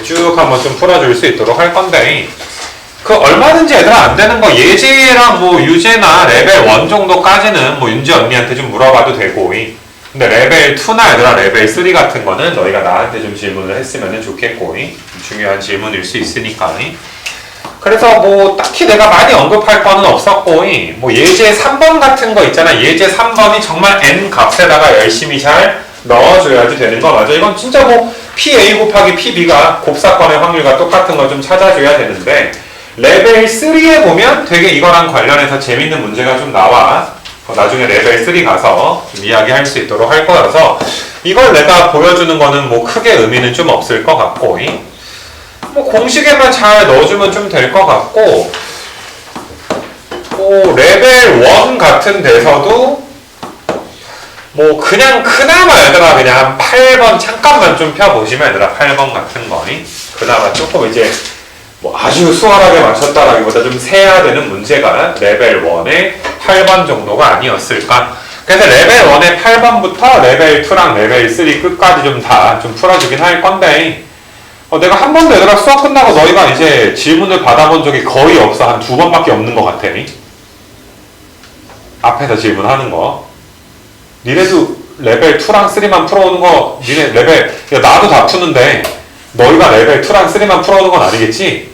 쭉 한번 좀 풀어줄 수 있도록 할 건데, 그 얼마든지 얘들아 안 되는 거 예제랑 뭐 유제나 레벨 1 정도까지는 뭐 윤지 언니한테 좀 물어봐도 되고, 근데 레벨 2나 얘들아 레벨 3 같은 거는 너희가 나한테 좀 질문을 했으면 좋겠고, 중요한 질문일 수 있으니까. 그래서 뭐 딱히 내가 많이 언급할 거는 없었고, 뭐 예제 3번 같은 거 있잖아. 예제 3번이 정말 n 값에다가 열심히 잘 넣어줘야지 되는 거 맞아. 이건 진짜 뭐 PA 곱하기 PB가 곱사건의 확률과 똑같은 거 좀 찾아줘야 되는데, 레벨 3에 보면 되게 이거랑 관련해서 재밌는 문제가 좀 나와. 나중에 레벨 3 가서 좀 이야기할 수 있도록 할 거라서 이걸 내가 보여주는 거는 뭐 크게 의미는 좀 없을 것 같고, 뭐 공식에만 잘 넣어주면 좀 될 것 같고, 뭐 레벨 1 같은 데서도 뭐 그냥 그나마 얘들아 그냥 8번 잠깐만 좀 펴보시면 얘들아 8번 같은 거 그나마 조금 이제 뭐 아주 수월하게 맞췄다라기보다 좀 세야 되는 문제가 레벨 1의 8번 정도가 아니었을까. 그래서 레벨 1의 8번부터 레벨 2랑 레벨 3 끝까지 좀 다 좀 풀어주긴 할 건데, 내가 한 번도 얘들아 수업 끝나고 너희가 이제 질문을 받아본 적이 거의 없어. 한 2번밖에 없는 것 같아. 앞에서 질문하는 거. 니네도 레벨 2랑 3만 풀어오는 거, 니네 레벨, 야, 나도 다 푸는데 너희가 레벨 2랑 3만 풀어오는 건 아니겠지?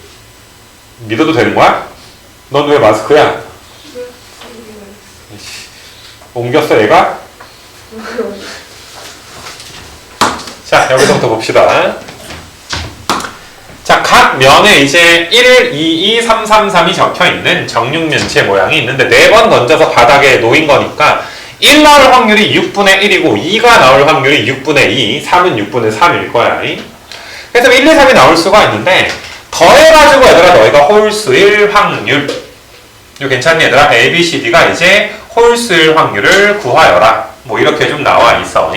믿어도 되는 거야? 넌 왜 마스크야? 옮겼어 얘가? 자, 여기서부터 봅시다. 자, 각 면에 이제 1, 2, 2, 3, 3, 3이 적혀있는 정육면체 모양이 있는데 4번 던져서 바닥에 놓인 거니까 1 나올 확률이 6분의 1이고 2가 나올 확률이 6분의 2, 3은 6분의 3일 거야. 그래서 1, 2, 3이 나올 수가 있는데 더해가지고 얘들아 너희가 홀수일 확률, 이거 괜찮니 얘들아? A, B, C, D가 이제 홀수일 확률을 구하여라. 뭐 이렇게 좀 나와 있어.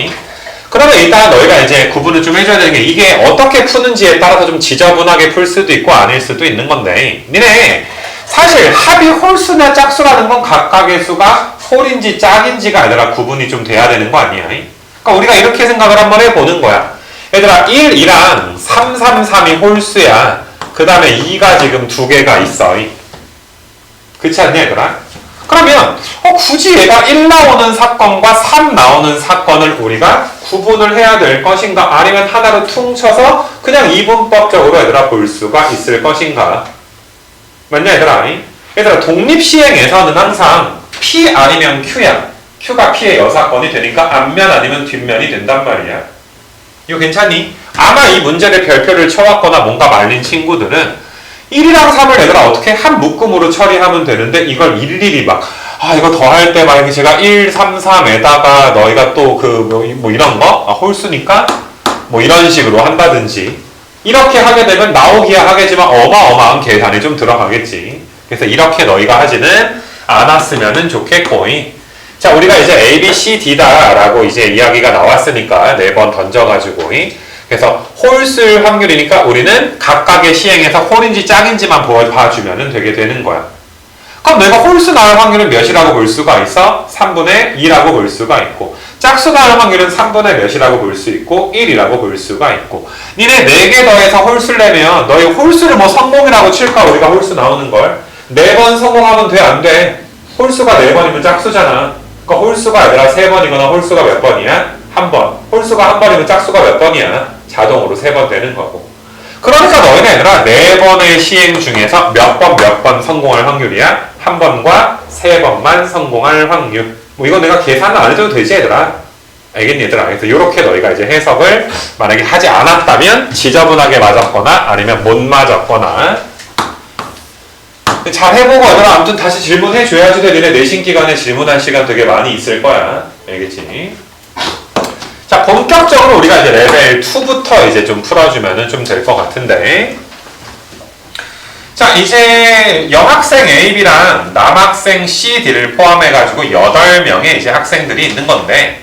그러면 일단 너희가 이제 구분을 좀 해줘야 되는 게, 이게 어떻게 푸는지에 따라서 좀 지저분하게 풀 수도 있고 아닐 수도 있는 건데, 니네 사실 합이 홀수나 짝수라는 건 각각의 수가 홀인지 짝인지가 얘들아 구분이 좀 돼야 되는 거 아니야? 그러니까 우리가 이렇게 생각을 한번 해보는 거야. 얘들아 1, 2랑 3, 3, 3이 홀수야. 그 다음에 2가 지금 2개가 있어. 그렇지 않냐 얘들아? 그러면 굳이 얘가 1 나오는 사건과 3 나오는 사건을 우리가 구분을 해야 될 것인가, 아니면 하나로 퉁쳐서 그냥 이분법적으로 얘들아 볼 수가 있을 것인가? 맞냐 얘들아? 얘들아 독립시행에서는 항상 P 아니면 Q야. Q가 P의 여사건이 되니까 앞면 아니면 뒷면이 된단 말이야. 이거 괜찮니? 아마 이 문제를 별표를 쳐왔거나 뭔가 말린 친구들은 1이랑 3을 얘들아 어떻게 한 묶음으로 처리하면 되는데, 이걸 일일이 막 이거 더할 때 만약에 제가 1, 3, 3에다가 너희가 또 뭐 이런 거 홀수니까 뭐 이런 식으로 한다든지 이렇게 하게 되면 나오기야 하겠지만 어마어마한 계산이 좀 들어가겠지. 그래서 이렇게 너희가 하지는 않았으면 좋겠고, 자 우리가 이제 A, B, C, D다 라고 이제 이야기가 나왔으니까 4번 던져가지고, 그래서 홀수일 확률이니까 우리는 각각의 시행에서 홀인지 짝인지만 봐주면 되게 되는 거야. 그럼 내가 홀수 나올 확률은 몇이라고 볼 수가 있어? 3분의 2라고 볼 수가 있고, 짝수 나올 확률은 3분의 몇이라고 볼 수 있고 1이라고 볼 수가 있고. 니네 4개 더해서 홀수를 내면 너희 홀수를 뭐 성공이라고 칠까? 우리가 홀수 나오는 걸 4번 성공하면 돼? 안 돼? 홀수가 4번이면 짝수잖아. 그러니까 홀수가 얘들아 3번이거나 홀수가 몇 번이야? 1번. 홀수가 1번이면 짝수가 몇 번이야? 자동으로 3번 되는 거고. 그러니까 너희는 얘들아 4번의 시행 중에서 몇 번 성공할 확률이야? 1번과 3번만 성공할 확률. 뭐 이건 내가 계산을 안 해줘도 되지 얘들아? 알겠니 얘들아? 그래서 이렇게 너희가 이제 해석을 만약에 하지 않았다면 지저분하게 맞았거나 아니면 못 맞았거나. 잘 해보고 얘들아 아무튼 다시 질문해 줘야지 돼. 너네 내신 기간에 질문할 시간 되게 많이 있을 거야. 알겠지? 자, 본격적으로 우리가 이제 레벨 2부터 이제 좀 풀어주면은 좀 될 것 같은데. 자, 이제 여학생 A, B랑 남학생 C, D를 포함해가지고 8명의 이제 학생들이 있는 건데,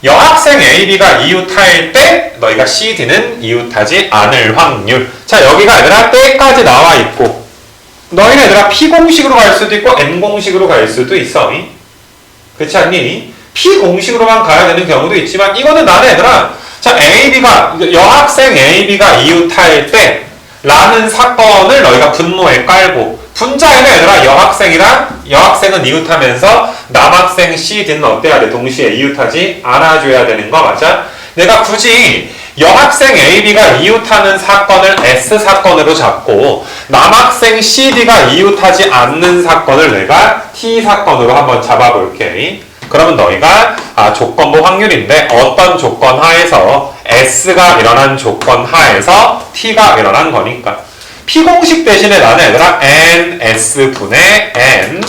여학생 A, B가 이웃할 때 너희가 C, D는 이웃하지 않을 확률. 자, 여기가 얘들아 때까지 나와 있고, 너희는 얘들아 P 공식으로 갈 수도 있고 N 공식으로 갈 수도 있어. 그렇지 않니? P 공식으로만 가야 되는 경우도 있지만, 이거는 나는 얘들아 자, 여학생 AB가 이웃할 때 라는 사건을 너희가 분모에 깔고, 분자에는 얘들아 여학생은 이웃하면서 남학생 CD는 어때야 돼? 동시에 이웃하지 않아줘야 되는 거 맞아? 내가 굳이 여학생 AB가 이웃하는 사건을 S 사건으로 잡고 남학생 CD가 이웃하지 않는 사건을 내가 T 사건으로 한번 잡아볼게. 그러면 너희가 조건부 확률인데 어떤 조건 하에서 S가 일어난 조건 하에서 T가 일어난 거니까 P공식 대신에 나는 얘들아 NS분의 N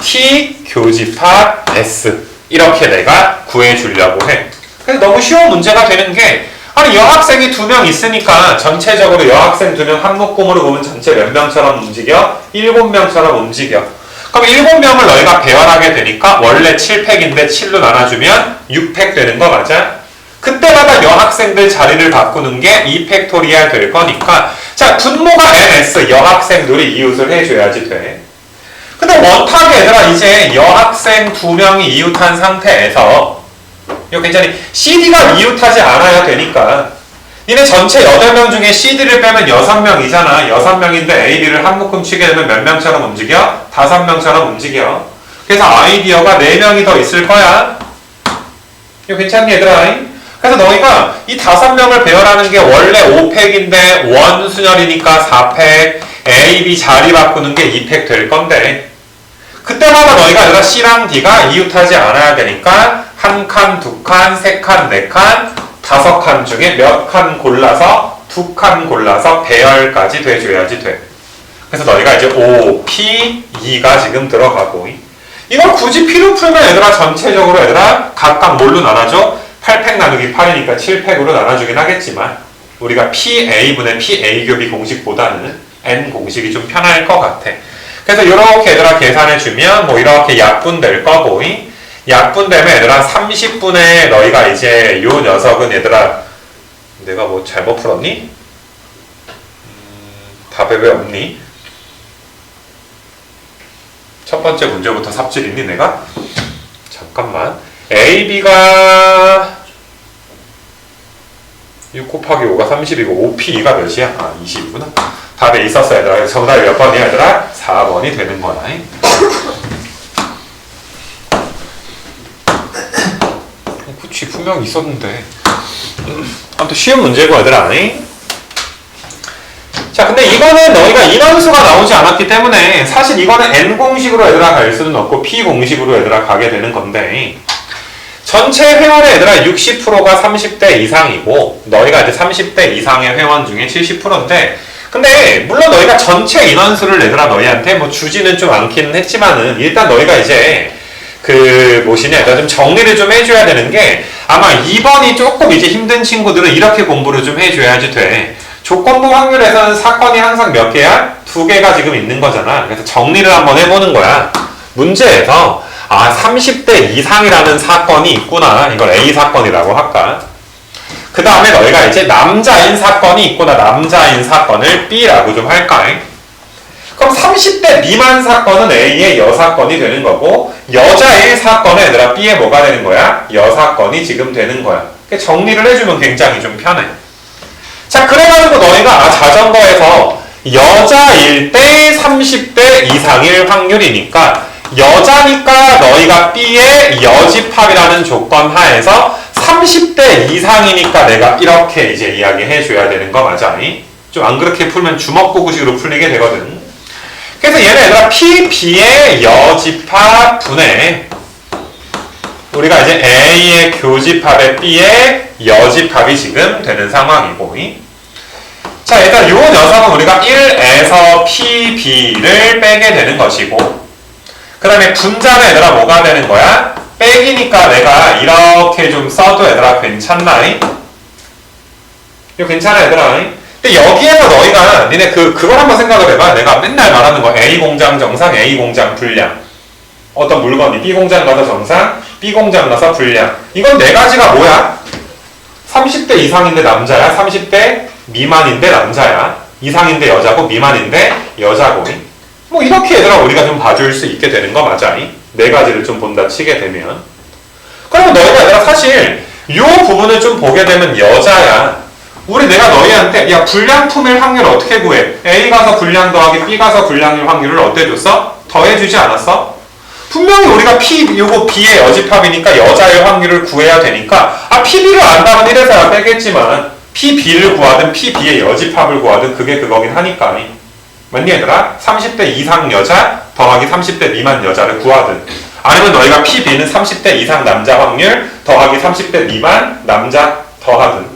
T 교집합 S 이렇게 내가 구해주려고 해. 그래서 너무 쉬운 문제가 되는 게 아니 여학생이 2명 있으니까 전체적으로 여학생 2명 한 묶음으로 보면 전체 몇 명처럼 움직여? 7명처럼 움직여. 그럼 7명을 너희가 배열하게 되니까 원래 7팩인데 7로 나눠주면 6팩 되는 거 맞아? 그때마다 여학생들 자리를 바꾸는 게 2팩토리얼 될 거니까 자 분모가 NS 여학생들이 이웃을 해줘야지 돼. 근데 원탁에 얘들아 이제 여학생 2명이 이웃한 상태에서 이거 괜찮니? CD가 이웃하지 않아야 되니까 니네 전체 8명 중에 CD를 빼면 6명이잖아. 6명인데 AB를 한 묶음 치게 되면 몇 명처럼 움직여? 5명처럼 움직여. 그래서 아이디어가 4명이 더 있을 거야. 이거 괜찮니 얘들아? 그래서 너희가 이 5명을 배열하는 게 원래 5팩인데 원순열이니까 4팩 AB 자리 바꾸는 게 2팩 될 건데 그때마다 너희가 얘들아 C랑 D가 이웃하지 않아야 되니까 1칸, 2칸, 3칸, 4칸, 5칸 중에 몇 칸 골라서 2칸 골라서 배열까지 돼줘야지 돼. 그래서 너희가 이제 O, P, E가 지금 들어가고 이걸 굳이 P로 풀면 얘들아 전체적으로 얘들아 각각 뭘로 나눠줘? 8팩 나누기 8이니까 7팩으로 나눠주긴 하겠지만 우리가 PA분의 PA 교비 공식보다는 N 공식이 좀 편할 것 같아. 그래서 이렇게 얘들아 계산해주면 뭐 이렇게 약분될 거고 약분되면 얘들아 30분에 너희가 이제 요 녀석은 얘들아 내가 뭐 잘못 풀었니? 답에 왜 없니? 첫 번째 문제부터 삽질 있니 내가? 잠깐만 AB가 6 곱하기 5가 30이고 5P가 몇이야? 20이구나. 답에 있었어 얘들아. 정답이 몇 번이야 얘들아? 4번이 되는 거야. 그치 분명히 있었는데 아무튼 쉬운 문제고 얘들아. 자 근데 이거는 너희가 인원수가 나오지 않았기 때문에 사실 이거는 N공식으로 얘들아 갈 수는 없고 P공식으로 얘들아 가게 되는 건데 전체 회원의 얘들아 60%가 30대 이상이고 너희가 이제 30대 이상의 회원 중에 70%인데 근데 물론 너희가 전체 인원수를 얘들아 너희한테 뭐 주지는 좀 않기는 했지만은 일단 너희가 이제 얘들아 좀 정리를 좀 해줘야 되는 게 아마 2번이 조금 이제 힘든 친구들은 이렇게 공부를 좀 해줘야지 돼. 조건부 확률에서는 사건이 항상 몇 개야? 2개가 지금 있는 거잖아. 그래서 정리를 한번 해보는 거야. 문제에서 30대 이상이라는 사건이 있구나. 이걸 A 사건이라고 할까? 그 다음에 너희가 이제 남자인 사건이 있구나. 남자인 사건을 B라고 좀 할까? 그럼 30대 미만 사건은 A의 여사건이 되는 거고 여자의 사건은 얘들아 B의 뭐가 되는 거야? 여사건이 지금 되는 거야. 정리를 해주면 굉장히 좀 편해. 자 그래가지고 너희가 자전거에서 여자일 때 30대 이상일 확률이니까 여자니까 너희가 B의 여집합이라는 조건 하에서 30대 이상이니까 내가 이렇게 이제 이야기해줘야 되는 거 맞아? 좀 안 그렇게 풀면 주먹구구식으로 풀리게 되거든. 그래서 얘는 얘들아 P, B의 여집합 분의 우리가 이제 A의 교집합에 B의 여집합이 지금 되는 상황이고 자 일단 요 녀석은 우리가 1에서 PB를 빼게 되는 것이고 그 다음에 분자는 얘들아 뭐가 되는 거야? 빼기니까 내가 이렇게 좀 써도 얘들아 괜찮나? 이거 괜찮아 얘들아? 근데 여기에서 너희가 니네 그걸 한번 생각을 해봐. 내가 맨날 말하는 거 A 공장 정상, A 공장 불량. 어떤 물건이 B 공장 가서 정상, B 공장 가서 불량. 이건 네 가지가 뭐야? 30대 이상인데 남자야, 30대 미만인데 남자야, 이상인데 여자고 미만인데 여자고. 뭐 이렇게 얘들아 우리가 좀 봐줄 수 있게 되는 거 맞아? 네 가지를 좀 본다 치게 되면. 그러면 너희가 얘들아 사실 요 부분을 좀 보게 되면 여자야. 우리 내가 너희한테 야 불량품일 확률 어떻게 구해? A 가서 불량 더하기 B 가서 불량일 확률을 어때 줬어? 더해주지 않았어? 분명히 우리가 P 요거 B의 여집합이니까 여자일 확률을 구해야 되니까 P, B를 안다면 1에서 빼겠지만 P, B를 구하든 P, B의 여집합을 구하든 그게 그거긴 하니까. 맞니 얘들아? 30대 이상 여자 더하기 30대 미만 여자를 구하든 아니면 너희가 P, B는 30대 이상 남자 확률 더하기 30대 미만 남자 더하든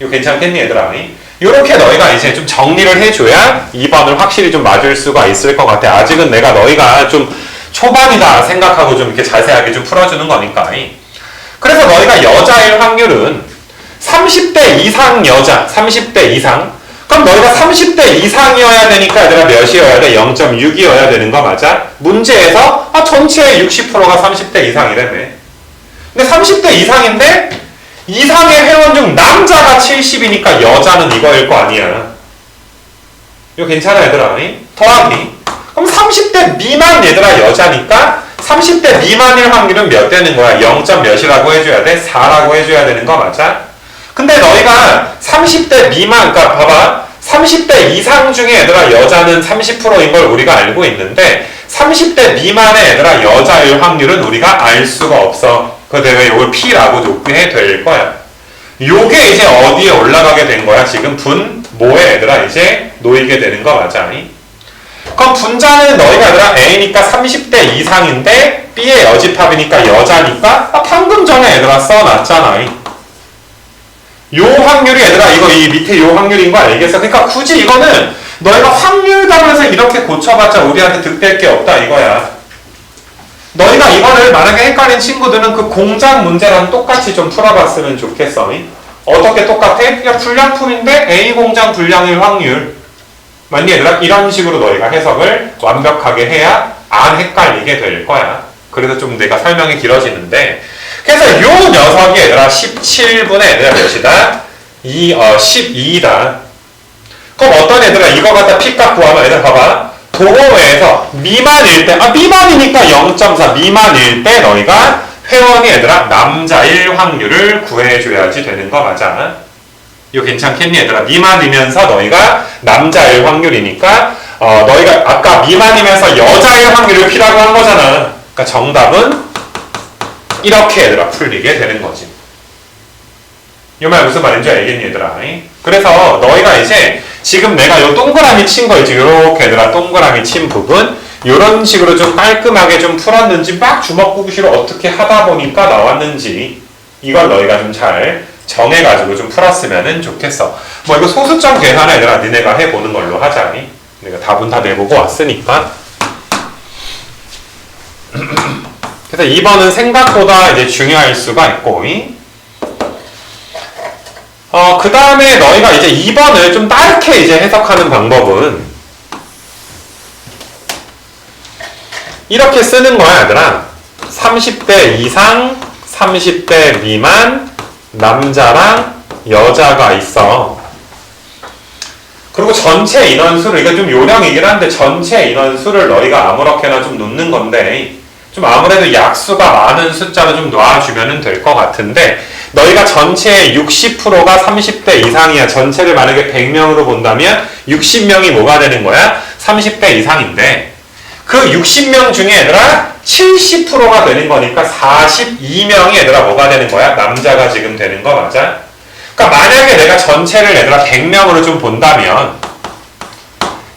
이거 괜찮겠니 얘들아? 이렇게 너희가 이제 좀 정리를 해줘야 2번을 확실히 좀 맞을 수가 있을 것 같아. 아직은 내가 너희가 좀 초반이다 생각하고 좀 이렇게 자세하게 좀 풀어주는 거니까. 그래서 너희가 여자일 확률은 30대 이상 여자, 30대 이상. 그럼 너희가 30대 이상이어야 되니까 얘들아 몇이어야 돼? 0.6이어야 되는 거 맞아? 문제에서 전체의 60%가 30대 이상이라며. 근데 30대 이상인데 이상의 회원 중 남자가 70이니까 여자는 이거일 거 아니야. 이거 괜찮아 얘들아? 더하기. 그럼 30대 미만 얘들아 여자니까 30대 미만일 확률은 몇 되는 거야? 0. 몇이라고 해줘야 돼? 4라고 해줘야 되는 거 맞아? 근데 너희가 30대 미만, 그러니까 봐봐. 30대 이상 중에 얘들아 여자는 30%인 걸 우리가 알고 있는데 30대 미만의 얘들아 여자일 확률은 우리가 알 수가 없어. 그 내가 이걸 P라고 놓게 될 거야. 요게 이제 어디에 올라가게 된 거야? 지금 분모에 얘들아 이제 놓이게 되는 거 맞아? 그럼 분자는 너희가 얘들아 A니까 30대 이상인데 B의 여집합이니까 여자니까 방금 전에 얘들아 써놨잖아. 요 확률이 얘들아 이거 이 밑에 요 확률인 거 알겠어? 그러니까 굳이 이거는 너희가 확률답에서 이렇게 고쳐봤자 우리한테 득될 게 없다 이거야. 너희가 이거를 만약에 헷갈린 친구들은 그 공작 문제랑 똑같이 좀 풀어봤으면 좋겠어. 어떻게 똑같아? 그냥 불량품인데 A 공장 불량일 확률. 맞니 얘들아? 이런 식으로 너희가 해석을 완벽하게 해야 안 헷갈리게 될 거야. 그래서 좀 내가 설명이 길어지는데 그래서 요 녀석이 얘들아 17분의 얘들아 몇이다? 12다. 그럼 어떤 얘들아 이거 갖다 P값 구하면 얘들아 봐봐. 도로에서 미만일 때, 미만이니까 0.4 미만일 때 너희가 회원이 얘들아 남자일 확률을 구해줘야지 되는 거 맞아? 이거 괜찮겠니 얘들아? 미만이면서 너희가 남자일 확률이니까 너희가 아까 미만이면서 여자일 확률을 P라고 한 거잖아. 그러니까 정답은 이렇게 얘들아 풀리게 되는 거지. 이 말 무슨 말인지 알겠니 얘들아? 그래서 너희가 이제 지금 내가 요 동그라미 친 거 있지 요렇게 얘들아 동그라미 친 부분 요런 식으로 좀 깔끔하게 좀 풀었는지 막 주먹구구시로 어떻게 하다 보니까 나왔는지 이걸 너희가 좀 잘 정해가지고 좀 풀었으면 좋겠어. 뭐 이거 소수점 계산을 얘들아 니네가 해보는 걸로 하자. 내가 답은 다 내보고 왔으니까. 그래서 2번은 생각보다 이제 중요할 수가 있고 그 다음에 너희가 이제 2번을 좀 다르게 이제 해석하는 방법은 이렇게 쓰는 거야 얘들아. 30대 이상 30대 미만 남자랑 여자가 있어. 그리고 전체 인원수를 이건 좀 요령이긴 한데 전체 인원수를 너희가 아무렇게나 좀 놓는 건데 좀 아무래도 약수가 많은 숫자를 좀 놔주면 될 것 같은데 너희가 전체의 60%가 30대 이상이야. 전체를 만약에 100명으로 본다면 60명이 뭐가 되는 거야? 30대 이상인데 그 60명 중에 얘들아 70%가 되는 거니까 42명이 얘들아 뭐가 되는 거야? 남자가 지금 되는 거 맞아? 그러니까 만약에 내가 전체를 얘들아 100명으로 좀 본다면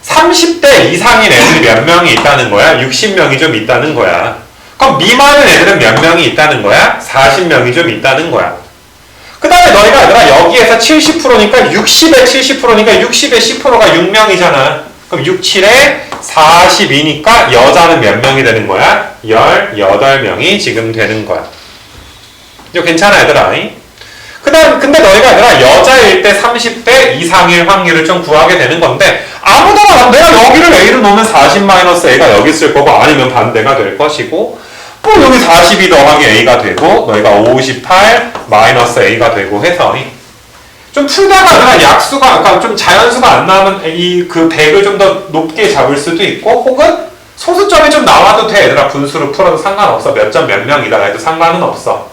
30대 이상인 애들이 몇 명이 있다는 거야? 60명이 좀 있다는 거야. 그럼 미만은 애들은 몇 명이 있다는 거야? 40명이 좀 있다는 거야. 그 다음에 너희가 얘들아 여기에서 70%니까 60에 70%니까 60에 10%가 6명이잖아. 그럼 6, 7에 42니까 여자는 몇 명이 되는 거야? 18명이 지금 되는 거야. 이거 괜찮아 얘들아? 근데 너희가 얘들아 여자일 때 30대 이상일 확률을 좀 구하게 되는 건데 아무데나 내가 여기를 A로 놓으면 40-A가 여기 있을 거고 아니면 반대가 될 것이고 뭐 여기 42 더하기 A가 되고 너희가 58-A가 되고 해서 좀 풀다가 그냥 약수가 그러니까 좀 자연수가 안 나오면 그 100을 좀 더 높게 잡을 수도 있고 혹은 소수점이 좀 나와도 돼. 얘들아 분수로 풀어도 상관없어. 몇 점 몇 명이다 해도 상관은 없어.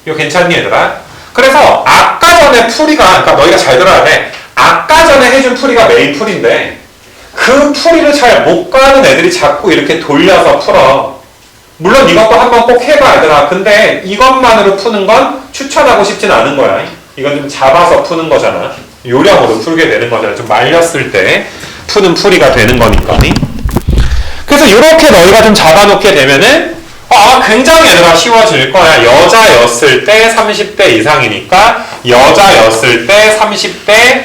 이거 괜찮니 얘들아? 그래서 아까 전에 풀이가, 그러니까 너희가 잘 들어야 돼. 아까 전에 해준 풀이가 메인 풀인데 그 풀이를 잘 못 가는 애들이 자꾸 이렇게 돌려서 풀어. 물론 이것도 한번 꼭 해봐 얘들아. 근데 이것만으로 푸는 건 추천하고 싶진 않은 거야. 이건 좀 잡아서 푸는 거잖아. 요령으로 풀게 되는 거잖아. 좀 말렸을 때 푸는 풀이가 되는 거니까. 그래서 이렇게 너희가 좀 잡아놓게 되면은 굉장히 얘들아 쉬워질 거야. 여자였을 때 30대 이상이니까 여자였을 때 30대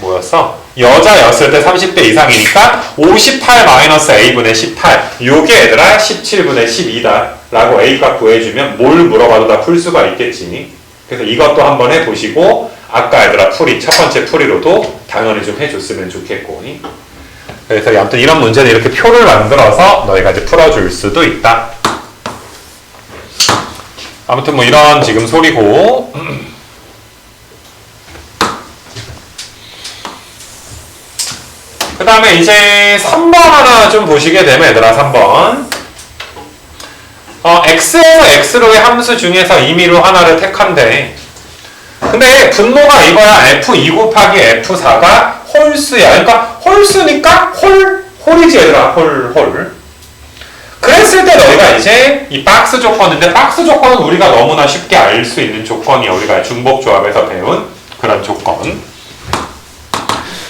뭐였어? 여자였을 때 30대 이상이니까 58-a분의 18 요게 얘들아 17분의 12다 라고 A값 구해주면 뭘 물어봐도 다 풀 수가 있겠지. 그래서 이것도 한번 해보시고 아까 얘들아 풀이 첫 번째 풀이로도 당연히 좀 해줬으면 좋겠고. 그래서 아무튼 이런 문제는 이렇게 표를 만들어서 너희가 이제 풀어줄 수도 있다. 아무튼 뭐 이런 지금 소리고. 그 다음에 이제 3번 하나 좀 보시게 되면 얘들아 3번 x에서 x로의 함수 중에서 임의로 하나를 택한대. 근데 분모가 이거야. f2 곱하기 f4가 홀수야. 그러니까 홀수니까 홀이지 얘들아. 홀. 그랬을 때 너희가 이제 이 박스 조건인데 박스 조건은 우리가 너무나 쉽게 알 수 있는 조건이야. 우리가 중복조합에서 배운 그런 조건.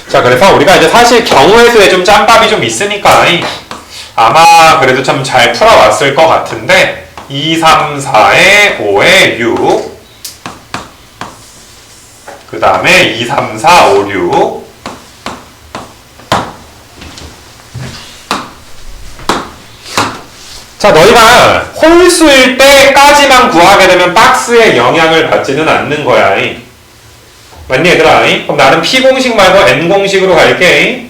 자, 그래서 우리가 이제 사실 경우의 수에 좀 짬밥이 좀 있으니까 아마 그래도 좀 잘 풀어왔을 것 같은데 2, 3, 4에 5에 6 그 다음에 2, 3, 4, 5, 6 자, 너희가 홀수일 때까지만 구하게 되면 박스에 영향을 받지는 않는 거야. 맞니 얘들아? 그럼 나는 P공식 말고 N공식으로 갈게.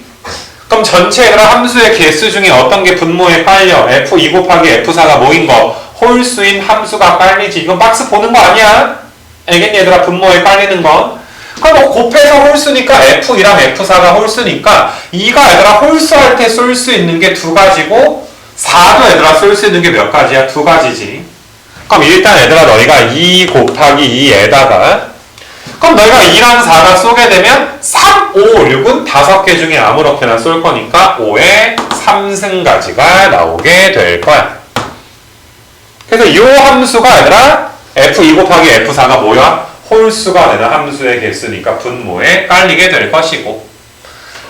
그럼 전체 얘들아 함수의 개수 중에 어떤 게 분모에 깔려? F2 곱하기 F4가 뭐인 거? 홀수인 함수가 깔리지. 이건 박스 보는 거 아니야? 알겠니 얘들아? 분모에 깔리는 거. 그럼 뭐 곱해서 홀수니까 F2랑 F4가 홀수니까 2가 얘들아 홀수할 때 쏠 수 있는 게 두 가지고 4도 얘들아 쏠 수 있는 게 몇 가지야? 두 가지지. 그럼 일단 얘들아 너희가 2 곱하기 2에다가 그럼 너희가 2랑 4가 쏘게 되면 3, 5, 6은 5개 중에 아무렇게나 쏠 거니까 5에 3승가지가 나오게 될 거야. 그래서 이 함수가 얘들아 f2 곱하기 f4가 뭐야? 홀수가 되는 함수의 개수니까 분모에 깔리게 될 것이고.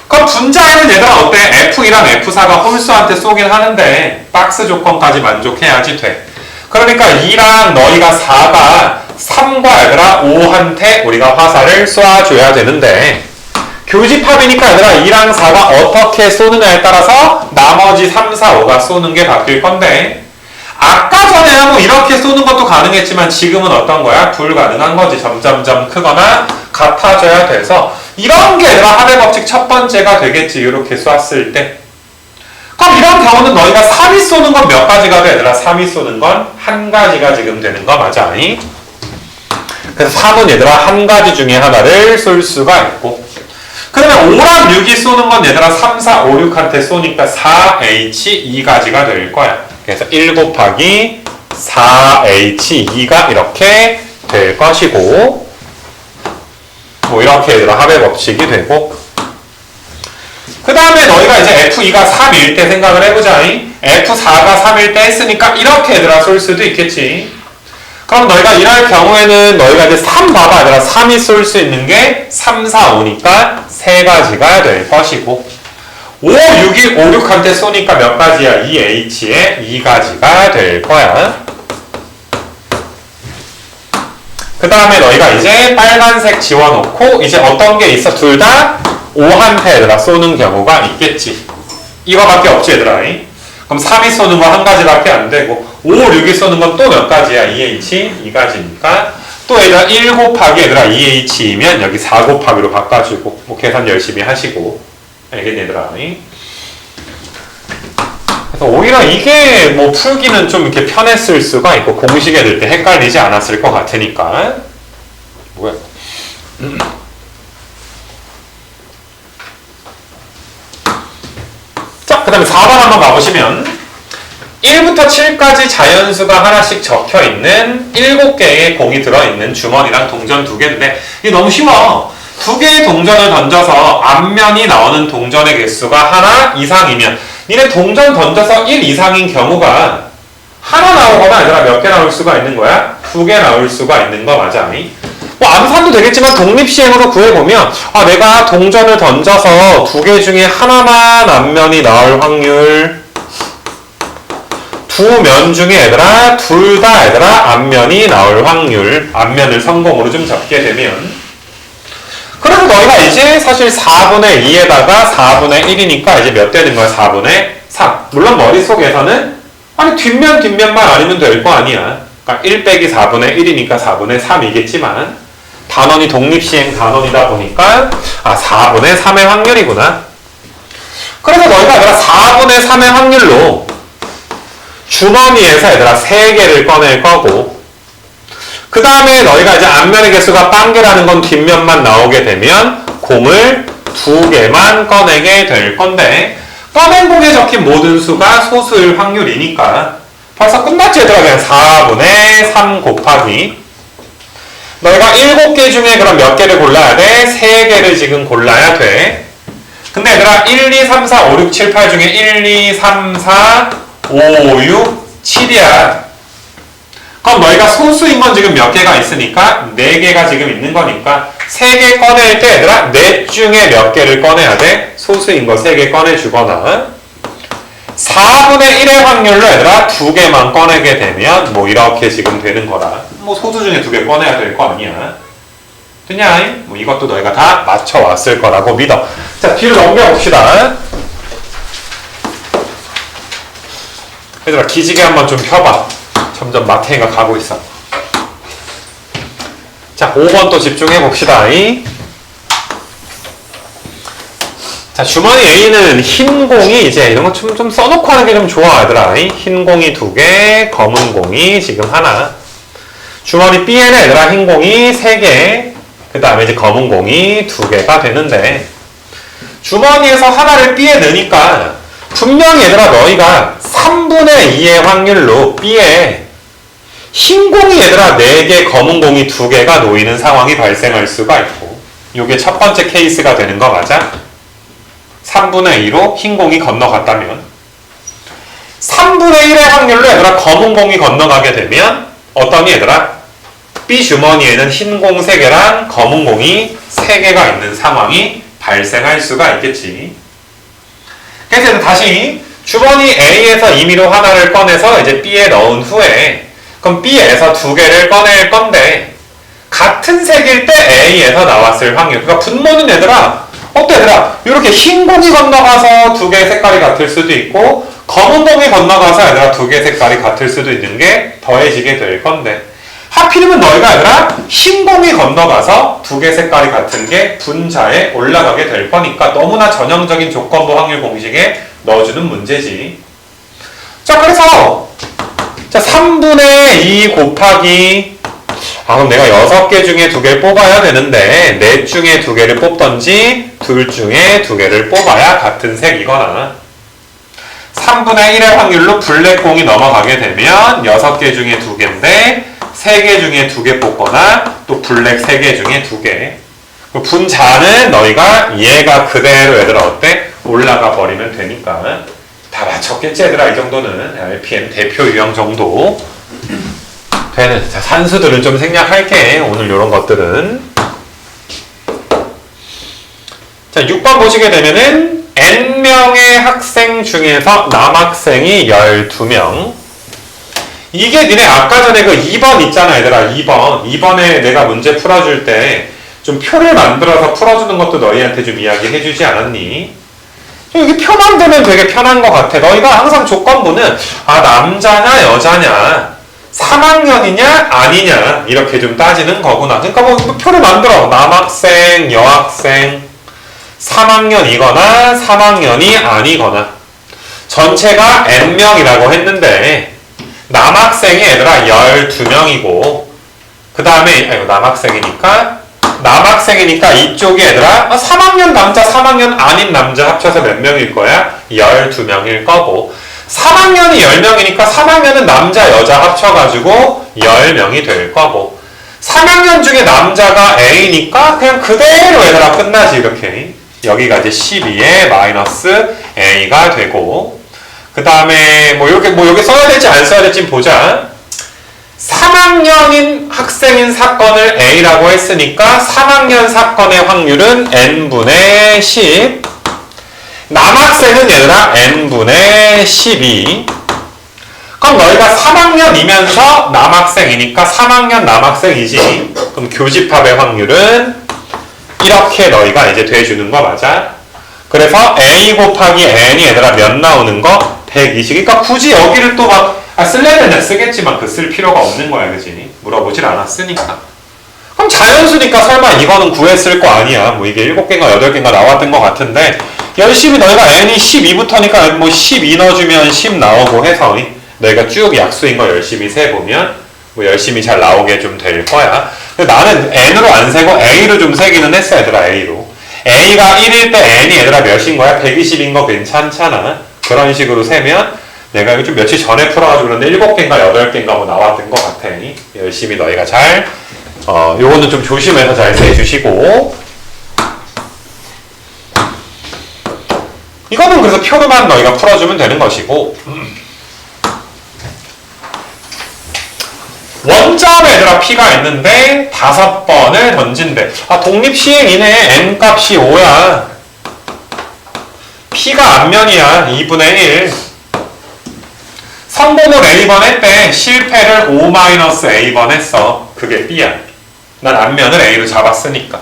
그럼 분자에는 얘들아 어때? f2랑 f4가 홀수한테 쏘긴 하는데 박스 조건까지 만족해야지 돼. 그러니까 2랑 너희가 4가 3과 얘들아 5한테 우리가 화살을 쏘아줘야 되는데 교집합이니까 얘들아 2랑 4가 어떻게 쏘느냐에 따라서 나머지 3, 4, 5가 쏘는 게 바뀔 건데 아까 전에는 뭐 이렇게 쏘는 것도 가능했지만 지금은 어떤 거야? 불가능한 거지. 점점점 크거나 같아져야 돼서 이런 게 얘들아 하대 법칙 첫 번째가 되겠지. 이렇게 쏘았을 때. 그럼 이런 경우는 너희가 3이 쏘는 건 몇 가지가 돼? 얘들아 3이 쏘는 건 한 가지가 지금 되는 거 맞아? 아니? 그래서 3은 얘들아 한 가지 중에 하나를 쏠 수가 있고 그러면 5랑 6이 쏘는 건 얘들아 3, 4, 5, 6한테 쏘니까 4H 2가지가 될 거야. 그래서 1 곱하기 4H2가 이렇게 될 것이고 뭐 이렇게 얘들아 합의 법칙이 되고 그 다음에 너희가 이제 F2가 3일 때 생각을 해보자. F4가 3일 때 했으니까 이렇게 얘들아 쏠 수도 있겠지. 그럼 너희가 이럴 경우에는 너희가 이제 3 봐봐. 얘들아 3이 쏠 수 있는 게 3, 4, 5니까 3가지가 될 것이고 5, 6이 5, 6한테 쏘니까 몇 가지야? 2H에 2가지가 될 거야. 그 다음에 너희가 이제 빨간색 지워놓고 이제 어떤 게 있어? 둘 다 5한테 얘들아 쏘는 경우가 있겠지. 이거밖에 없지 얘들아. 그럼 3이 쏘는 거 한 가지밖에 안 되고 5, 6이 쏘는 건 또 몇 가지야? 2H 2가지니까 또 얘들아 1 곱하기 얘들아 2H이면 여기 4 곱하기로 바꿔주고 뭐 계산 열심히 하시고 알겠니 얘들아? 그래서 오히려 이게 뭐 풀기는 좀 이렇게 편했을 수가 있고 공식에 들 때 헷갈리지 않았을 것 같으니까 뭐야? 자, 그 다음에 4번 한번 가보시면 1부터 7까지 자연수가 하나씩 적혀있는 7개의 공이 들어있는 주머니랑 동전 2개인데 이게 너무 쉬워. 2개의 동전을 던져서 앞면이 나오는 동전의 개수가 하나 이상이면 니네 동전 던져서 1 이상인 경우가 하나 나오거나 아니라 몇 개 나올 수가 있는 거야? 2개 나올 수가 있는 거 맞아? 뭐 암산도 되겠지만 독립시행으로 구해보면 내가 동전을 던져서 2개 중에 하나만 앞면이 나올 확률 2면 중에 얘들아 둘 다 얘들아 앞면이 나올 확률 앞면을 성공으로 좀 적게 되면 그래서 너희가 이제 사실 4분의 2에다가 4분의 1이니까 이제 몇 되는 거야? 4분의 3 물론 머릿속에서는 뒷면만 아니면 될 거 아니야 그러니까 1 빼기 4분의 1이니까 4분의 3이겠지만 단원이 독립시행 단원이다 보니까 4분의 3의 확률이구나 그래서 너희가 얘들아 4분의 3의 확률로 주머니에서 얘들아 3개를 꺼낼 거고 그 다음에 너희가 이제 앞면의 개수가 빵개라는 건 뒷면만 나오게 되면 공을 2개만 꺼내게 될 건데 꺼낸 공에 적힌 모든 수가 소수일 확률이니까 벌써 끝났지 얘들아 그냥 4분의 3 곱하기 너희가 7개 중에 그럼 몇 개를 골라야 돼? 3개를 지금 골라야 돼 근데 얘들아 1, 2, 3, 4, 5, 6, 7, 8 중에 1, 2, 3, 4, 5, 6, 7이야 그럼 너희가 소수인 건 지금 몇 개가 있으니까 4개가 지금 있는 거니까 3개 꺼낼 때 얘들아 넷 중에 몇 개를 꺼내야 돼? 소수인 거 3개 꺼내주거나 4분의 1의 확률로 얘들아 2개만 꺼내게 되면 뭐 이렇게 지금 되는 거라 뭐 소수 중에 2개 꺼내야 될 거 아니야 됐냐? 뭐 이것도 너희가 다 맞춰왔을 거라고 믿어 자 뒤로 넘겨봅시다 얘들아 기지개 한번 좀 펴봐 점점 마탱이가 가고 있어 자 5번 또 집중해 봅시다 자 주머니 A는 흰 공이 이제 이런 거 좀 써놓고 하는 게 좀 좋아 얘들아 흰 공이 2개 검은 공이 지금 하나 주머니 B에는 얘들아 흰 공이 3개 그 다음에 이제 검은 공이 2개가 되는데 주머니에서 하나를 B에 넣으니까 분명히 얘들아 너희가 3분의 2의 확률로 B에 흰 공이 얘들아 4개 검은 공이 2개가 놓이는 상황이 발생할 수가 있고 이게 첫 번째 케이스가 되는 거 맞아? 3분의 2로 흰 공이 건너갔다면 3분의 1의 확률로 얘들아 검은 공이 건너가게 되면 어떠니 얘들아? B 주머니에는 흰 공 3개랑 검은 공이 3개가 있는 상황이 발생할 수가 있겠지 그래서 다시 주머니 A에서 임의로 하나를 꺼내서 이제 B에 넣은 후에 그럼 B에서 2개를 꺼낼 건데 같은 색일 때 A에서 나왔을 확률 그러니까 분모는 얘들아 어때 얘들아 이렇게 흰 공이 건너가서 2개의 색깔이 같을 수도 있고 검은 공이 건너가서 얘들아 2개의 색깔이 같을 수도 있는 게 더해지게 될 건데 하필이면 너희가 얘들아 흰 공이 건너가서 2개 색깔이 같은 게 분자에 올라가게 될 거니까 너무나 전형적인 조건부 확률 공식에 넣어주는 문제지 자 그래서 자 3분의 2 곱하기 그럼 내가 6개 중에 2개를 뽑아야 되는데 넷 중에 2개를 뽑던지 둘 중에 2개를 뽑아야 같은 색이거나 3분의 1의 확률로 블랙공이 넘어가게 되면 6개 중에 2개인데 3개 중에 2개 뽑거나 또 블랙 3개 중에 2개 분자는 너희가 얘가 그대로 얘들아 어때? 올라가 버리면 되니까 다 맞췄겠지 얘들아 이 정도는 RPM 대표 유형 정도 되는 자, 산수들은 좀 생략할게 오늘 요런 것들은 자 6번 보시게 되면은 N명의 학생 중에서 남학생이 12명 이게 니네 아까 전에 그 2번 있잖아 얘들아 2번에 내가 문제 풀어줄 때 좀 표를 만들어서 풀어주는 것도 너희한테 좀 이야기해주지 않았니? 여기 표 만들면 되게 편한 것 같아 너희가 항상 조건부는 남자냐 여자냐 3학년이냐 아니냐 이렇게 좀 따지는 거구나 그러니까 뭐 표를 만들어 남학생 여학생 3학년이거나 3학년이 아니거나 전체가 N명이라고 했는데 남학생이 얘들아 12명이고 그 다음에 남학생이니까 이쪽이 얘들아 3학년 남자 3학년 아닌 남자 합쳐서 몇 명일 거야? 12명일 거고 3학년이 10명이니까 3학년은 남자, 여자 합쳐가지고 10명이 될 거고 3학년 중에 남자가 A니까 그냥 그대로 얘들아 끝나지 이렇게. 여기가 이제 12에 마이너스 A가 되고 그 다음에 뭐 여기 써야 될지 안 써야 될지 보자. 3학년인 학생인 사건을 A라고 했으니까 3학년 사건의 확률은 N분의 10 남학생은 얘들아 N분의 12 그럼 너희가 3학년이면서 남학생이니까 3학년 남학생이지. 그럼 교집합의 확률은 이렇게 너희가 이제 돼주는 거 맞아? 그래서 A 곱하기 N이 얘들아 몇 나오는 거? 120. 그러니까 굳이 여기를 또 막 쓰려면 쓰겠지만 그 쓸 필요가 없는 거야, 그지? 물어보질 않았으니까. 그럼 자연수니까 설마 이거는 구했을 거 아니야. 뭐 이게 7개인가 8개인가 나왔던 거 같은데 열심히 너희가 N이 12부터니까 뭐 12 넣어주면 10 나오고 해서 너희가 쭉 약수인 거 열심히 세보면 뭐 열심히 잘 나오게 좀 될 거야. 근데 나는 N으로 안 세고 A로 좀 세기는 했어, 얘들아, A로. A가 1일 때 N이 얘들아 몇인 거야? 120인 거 괜찮잖아. 그런 식으로 세면 내가 이거 좀 며칠 전에 풀어가지고 그런데 7개인가 8개인가 뭐 나왔던 것 같아. 열심히 너희가 잘, 요거는 좀 조심해서 잘 세주시고. 이거는 그래서 표로만 너희가 풀어주면 되는 것이고. 원점에 얘들아 P가 있는데 5번을 던진대. 독립시행이네. N값이 5야. P가 앞면이야. 2분의 1. 성공을 A번 했대. 실패를 O-A번 했어. 그게 B야. 난 앞면을 A로 잡았으니까.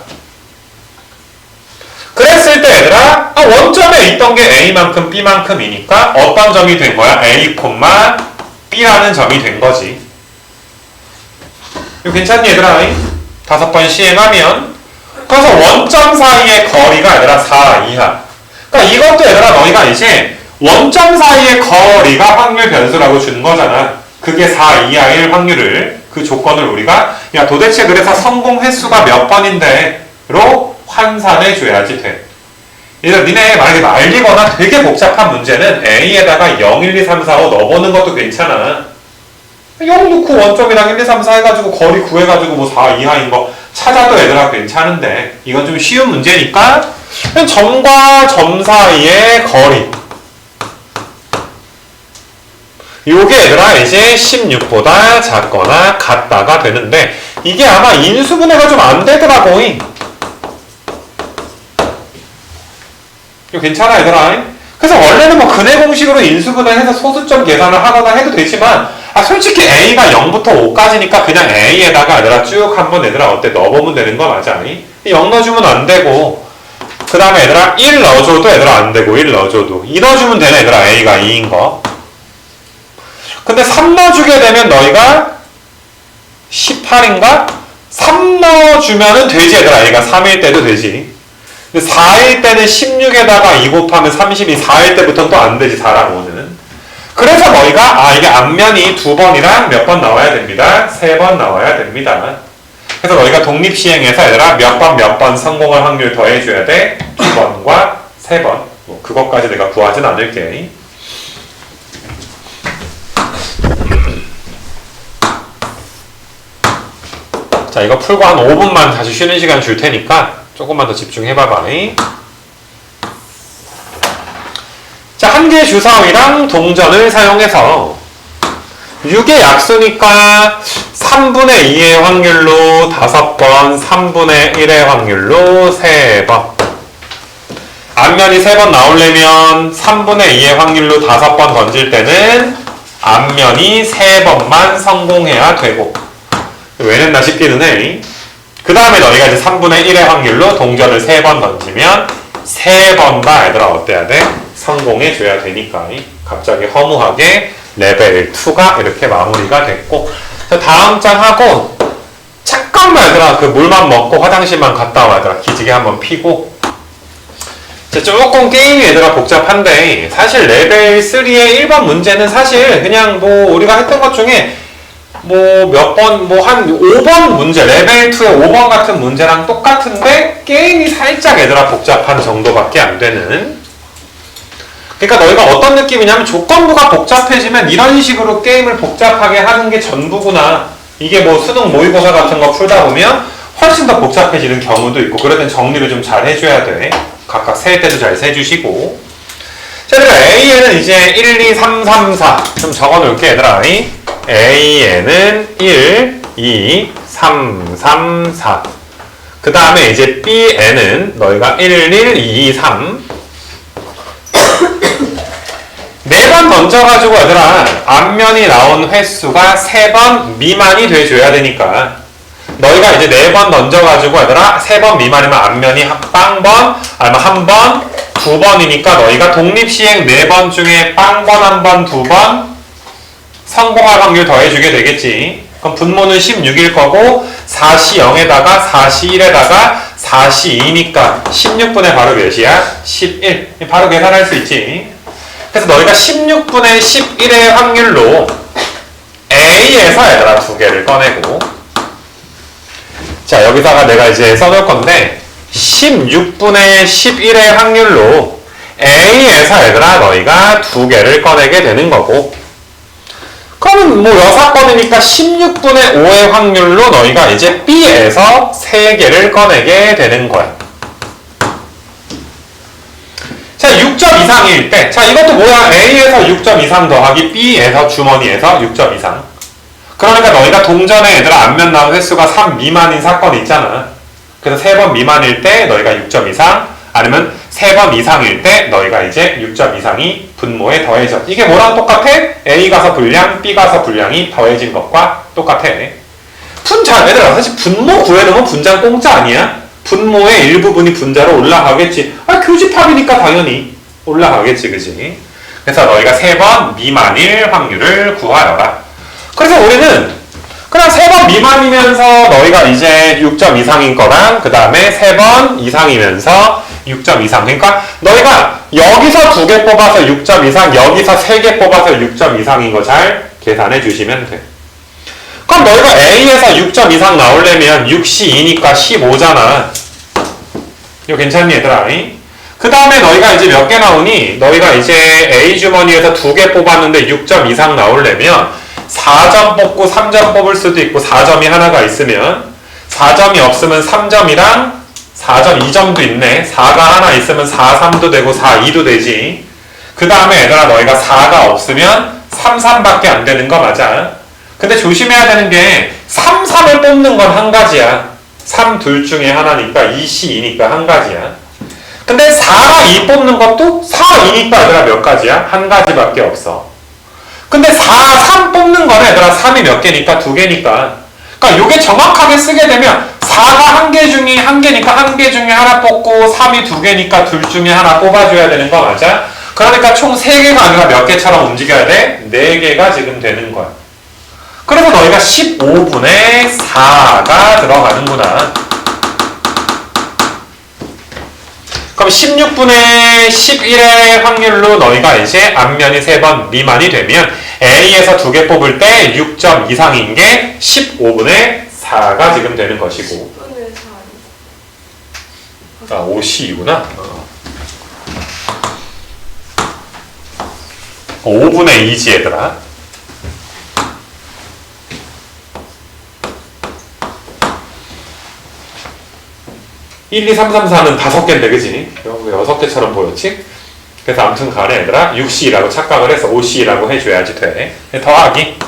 그랬을 때 얘들아 원점에 있던 게 A만큼 B만큼이니까 어떤 점이 된 거야? A, B라는 점이 된 거지. 이거 괜찮니 얘들아? 5번 시행하면 그래서 원점 사이의 거리가 얘들아 4 이하. 그러니까 이것도 얘들아 너희가 이제 원점 사이의 거리가 확률 변수라고 주는 거잖아. 그게 4 이하일 확률을 그 조건을 우리가 야 도대체 그래서 성공 횟수가 몇 번인데 로 환산해 줘야지 돼. 얘들 니네 만약에 말리거나 되게 복잡한 문제는 A에다가 0, 1, 2, 3, 4, 5 넣어보는 것도 괜찮아. 0 넣고 원점이랑 1, 2, 3, 4 해가지고 거리 구해가지고 뭐 4 이하인 거 찾아도 얘들아 괜찮은데 이건 좀 쉬운 문제니까 점과 점 사이의 거리 요게 얘들아 이제 16보다 작거나 같다가 되는데 이게 아마 인수분해가 좀 안 되더라고. 이거 괜찮아 얘들아. 그래서 원래는 뭐 근해 공식으로 인수분해해서 소수점 계산을 하거나 해도 되지만 솔직히 A가 0부터 5까지니까 그냥 A에다가 얘들아 쭉 한번 얘들아 어때 넣어보면 되는 거 맞아? 0 넣어주면 안 되고 그 다음에 얘들아 1 넣어줘도 얘들아 안 되고 1 넣어줘도 2 넣어주면 되네 얘들아 A가 2인 거. 근데 3 넣어주게 되면 너희가 18인가? 3 넣어주면은 되지 얘들아. A가 3일 때도 되지. 근데 4일 때는 16에다가 2 곱하면 32, 4일 때부터는 또 안 되지 4랑 5는. 그래서 너희가 이게 앞면이 2번이랑 몇 번 나와야 됩니다. 3번 나와야 됩니다. 그래서 너희가 독립시행해서 얘들아 몇 번 성공할 확률 더해줘야 돼. 2번과 3번. 뭐 그것까지 내가 구하진 않을게. 자, 이거 풀고 한 5분만 다시 쉬는 시간 줄 테니까 조금만 더 집중해봐봐. 자, 한 개의 주사위랑 동전을 사용해서 6의 약수니까 3분의 2의 확률로 5번, 3분의 1의 확률로 3번. 앞면이 3번 나오려면 3분의 2의 확률로 5번 던질 때는 앞면이 3번만 성공해야 되고 왜 냈나 싶기는 해. 그 다음에 너희가 이제 3분의 1의 확률로 동전을 3번 던지면 3번 다 얘들아 어때야 돼? 성공해줘야 되니까 갑자기 허무하게 레벨 2가 이렇게 마무리가 됐고 다음 장 하고 잠깐만 얘들아 그 물만 먹고 화장실만 갔다 와 얘들아 기지개 한번 피고 조금 게임이 얘들아 복잡한데 사실 레벨 3의 1번 문제는 사실 그냥 뭐 우리가 했던 것 중에 뭐 몇 번, 뭐 한 5번 문제, 레벨 2의 5번 같은 문제랑 똑같은데 게임이 살짝 얘들아 복잡한 정도밖에 안 되는 그러니까 너희가 어떤 느낌이냐면 조건부가 복잡해지면 이런 식으로 게임을 복잡하게 하는 게 전부구나. 이게 뭐 수능 모의고사 같은 거 풀다 보면 훨씬 더 복잡해지는 경우도 있고 그럴 땐 정리를 좀 잘 해줘야 돼. 각각 셀 때도 잘 세주시고. 자, 그러니까 A에는 이제 1, 2, 3, 3, 4 좀 적어놓을게 얘들아. A에는 1, 2, 3, 3, 4. 그 다음에 이제 B에는 너희가 1, 1, 2, 2, 3. 4번 던져가지고 얘들아 앞면이 나온 횟수가 3번 미만이 돼줘야 되니까 너희가 이제 4번 던져가지고 얘들아 3번 미만이면 앞면이 빵번 아니면 한번 2번이니까 너희가 독립시행 4번 중에 빵번 1번 2번 성공할 확률 더해주게 되겠지. 그럼 분모는 16일 거고 4시 0에다가 4시 1에다가 4시 2니까 16분의 바로 몇이야? 11. 바로 계산할 수 있지. 그래서 너희가 16분의 11의 확률로 A에서 얘들아 2개를 꺼내고 자 여기다가 내가 이제 써놓을 건데 16분의 11의 확률로 A에서 얘들아 너희가 2개를 꺼내게 되는 거고 그러면 뭐 6건이니까 16분의 5의 확률로 너희가 이제 B에서 3개를 꺼내게 되는 거야. 자, 6점 이상일 때. 자, 이것도 뭐야? A에서 6점 이상 더하기 B에서 주머니에서 6점 이상. 그러니까 너희가 동전에 얘들아 앞면 나온 횟수가 3 미만인 사건이 있잖아. 그래서 3번 미만일 때 너희가 6점 이상, 아니면 3번 이상일 때 너희가 이제 6점 이상이 분모에 더해져. 이게 뭐랑 똑같아? A 가서 분량, B 가서 분량이 더해진 것과 똑같아. 분자, 얘들아, 사실 분모 구해놓으면 분자는 공짜 아니야? 분모의 일부분이 분자로 올라가겠지. 교집합이니까 당연히 올라가겠지, 그지? 그래서 너희가 3번 미만일 확률을 구하여라. 그래서 우리는 그냥 3번 미만이면서 너희가 이제 6점 이상인 거랑 그 다음에 3번 이상이면서 6점 이상. 그러니까 너희가 여기서 2개 뽑아서 6점 이상, 여기서 3개 뽑아서 6점 이상인 거 잘 계산해 주시면 돼. 그럼 너희가 A에서 6점 이상 나오려면 6시 2니까 15잖아. 이거 괜찮니 얘들아? 그 다음에 너희가 이제 몇 개 나오니? 너희가 이제 A 주머니에서 2개 뽑았는데 6점 이상 나오려면 4점 뽑고 3점 뽑을 수도 있고 4점이 하나가 있으면 4점이 없으면 3점이랑 4점 2점도 있네. 4가 하나 있으면 4, 3도 되고 4, 2도 되지. 그 다음에 얘들아 너희가 4가 없으면 3, 3밖에 안 되는 거 맞아. 근데 조심해야 되는 게 3, 3을 뽑는 건 한 가지야. 3 둘 중에 하나니까 2C, 2니까 한 가지야. 근데 4가 2 뽑는 것도 4, 2니까 얘들아 몇 가지야? 한 가지밖에 없어. 근데 4, 3 뽑는 거는 얘들아 3이 몇 개니까 2개니까. 그러니까 요게 정확하게 쓰게 되면 4가 1개 중에 1개니까 1개 중에 하나 뽑고 3이 2개니까 둘 중에 하나 뽑아줘야 되는 거 맞아? 그러니까 총 3개가 아니라 몇 개처럼 움직여야 돼? 4개가 지금 되는 거야. 그래서 너희가 15분의 4가 들어가는구나. 그럼 16분의 11의 확률로 너희가 이제 앞면이 3번 미만이 되면 A에서 2개 뽑을 때 6점 이상인 게 15분의 4가 지금 되는 것이고. 5C이구나. 5분의 2지 얘들아. 1, 2, 3, 3, 4는 5개인데, 그지? 6개처럼 보였지? 그래서 아무튼 간에 얘들아, 6C라고 착각을 해서 5C라고 해줘야지 돼. 더하기.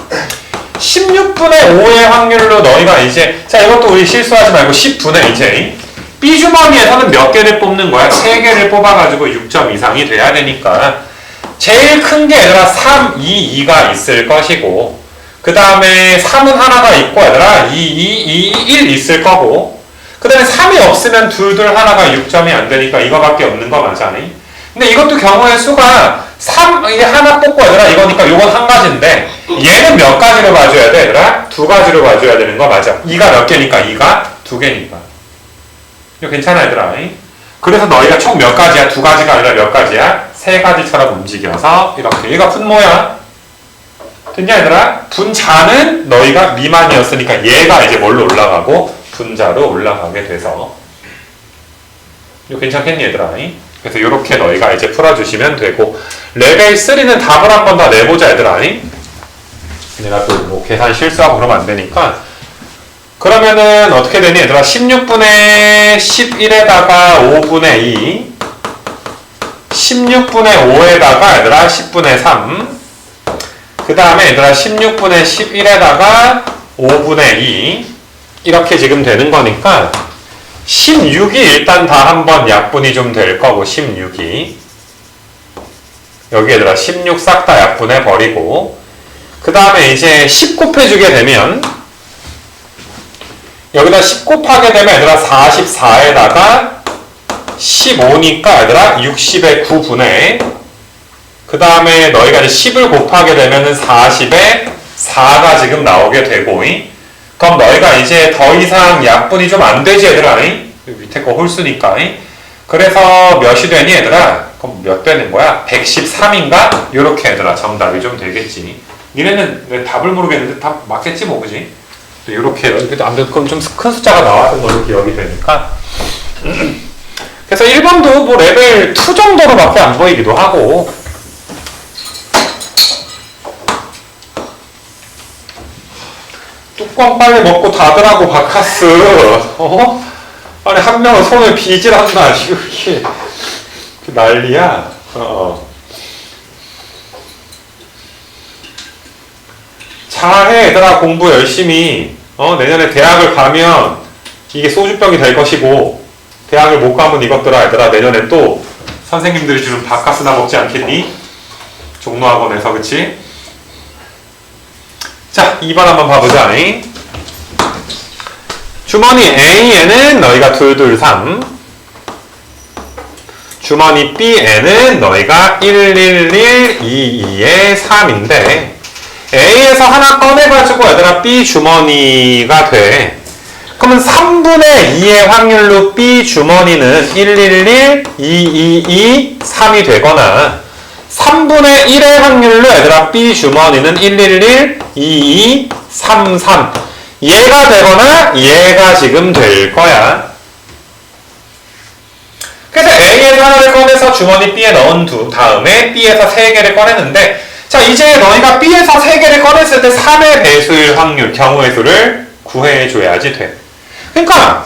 16분의 5의 확률로 너희가 이제, 자, 이것도 우리 실수하지 말고 10분의 이제, B주머니에서는 몇 개를 뽑는 거야? 3개를 뽑아가지고 6점 이상이 돼야 되니까. 제일 큰 게 얘들아, 3, 2, 2가 있을 것이고, 그 다음에 3은 하나가 있고, 얘들아, 2, 2, 2, 1 있을 거고, 그 다음에 3이 없으면 둘둘 하나가 6점이 안 되니까 이거밖에 없는 거 맞아. 근데 이것도 경우의 수가 3, 이게 하나 뽑고 얘들아 이거니까 요건 한 가지인데 얘는 몇 가지로 봐줘야 돼 얘들아? 2가지로 봐줘야 되는 거 맞아. 2가 몇 개니까 2가 2개니까. 이거 괜찮아 얘들아. 그래서 너희가 총 몇 가지야? 2가지가 아니라 몇 가지야? 3가지처럼 움직여서 이렇게. 얘가 분모야. 됐냐 얘들아? 분자는 너희가 미만이었으니까 얘가 이제 뭘로 올라가고 분자로 올라가게 돼서. 이거 괜찮겠니 얘들아? 그래서 이렇게 너희가 이제 풀어주시면 되고 레벨 3는 답을 한번 더 내보자 얘들아. 내가 또 뭐 계산 실수하고 그러면 안 되니까. 그러면은 어떻게 되니 얘들아? 16분의 11에다가 5분의 2 16분의 5에다가 얘들아 10분의 3 그 다음에 얘들아 16분의 11에다가 5분의 2 이렇게 지금 되는 거니까 16이 일단 다 한번 약분이 좀 될 거고 16이 여기 얘들아 16 싹 다 약분해 버리고 그 다음에 이제 10 곱해주게 되면 여기다 10 곱하게 되면 얘들아 44에다가 15니까 얘들아 60의 9분의 그 다음에 너희가 이제 10을 곱하게 되면은 40에 4가 지금 나오게 되고 그럼 너희가 이제 더 이상 약분이 좀 안 되지 얘들아 밑에 거 홀수니까 그래서 몇이 되니 얘들아 그럼 몇 되는 거야? 113인가? 요렇게 얘들아 정답이 좀 되겠지 니네는 내 답을 모르겠는데 답 맞겠지 뭐 그지? 요렇게 아무래도 그럼 좀 큰 숫자가 나왔던 걸로 기억이 되니까 그래서 1번도 뭐 레벨 2 정도로밖에 안 보이기도 하고 뚜껑 빨리 먹고 닫으라고 바카스 아니 한 명은 손을 비질한다 이게 난리야 잘해 얘들아 공부 열심히 내년에 대학을 가면 이게 소주병이 될 것이고 대학을 못 가면 이것들아 얘들아 내년에 또 선생님들이 주는 바카스나 먹지 않겠니? 종로학원에서 그치? 자 2번 한번 봐보자 주머니 A에는 너희가 2, 2, 3 주머니 B에는 너희가 1, 1, 1, 2, 2에 3인데 A에서 하나 꺼내가지고 얘들아 B 주머니가 돼 그러면 3분의 2의 확률로 B 주머니는 1, 1, 1, 2, 2, 2, 3이 되거나 3분의 1의 확률로 얘들아 B 주머니는 1, 1, 1, 2, 2, 3, 3 얘가 되거나 얘가 지금 될 거야. 그래서 A에서 하나를 꺼내서 주머니 B에 넣은 다음에 B에서 3개를 꺼냈는데 자 이제 너희가 B에서 3개를 꺼냈을 때 3의 배수일 확률 경우의 수를 구해줘야지 돼. 그러니까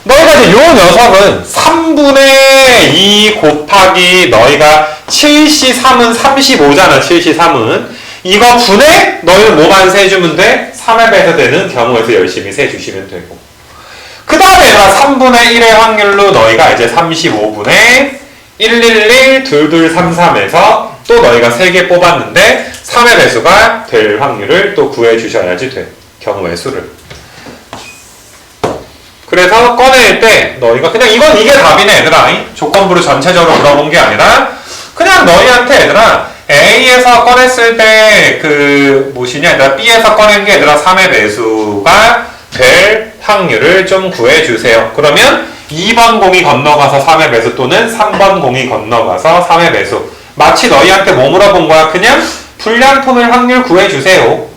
너희가 이제 요 녀석은 3분의 2 곱하기 너희가 7C3은 35잖아 7C3은 이거 분해 너희는 뭐만 세주면 돼? 3의 배수되는 경우에서 열심히 세주시면 되고 그 다음에 3분의 1의 확률로 너희가 이제 35분의 111, 2233에서 또 너희가 3개 뽑았는데 3의 배수가 될 확률을 또 구해주셔야지 돼. 경우의 수를. 그래서 꺼낼 때 너희가 그냥 이게 답이네 얘들아. 조건부를 전체적으로 물어본 게 아니라 그냥 너희한테 얘들아 A에서 꺼냈을 때 무엇이냐 얘들아 B에서 꺼낸 게 얘들아 3의 배수가 될 확률을 좀 구해주세요. 그러면 2번 공이 건너가서 3의 배수 또는 3번 공이 건너가서 3의 배수 마치 너희한테 뭐 물어본 거야? 그냥 불량품을 확률 구해주세요.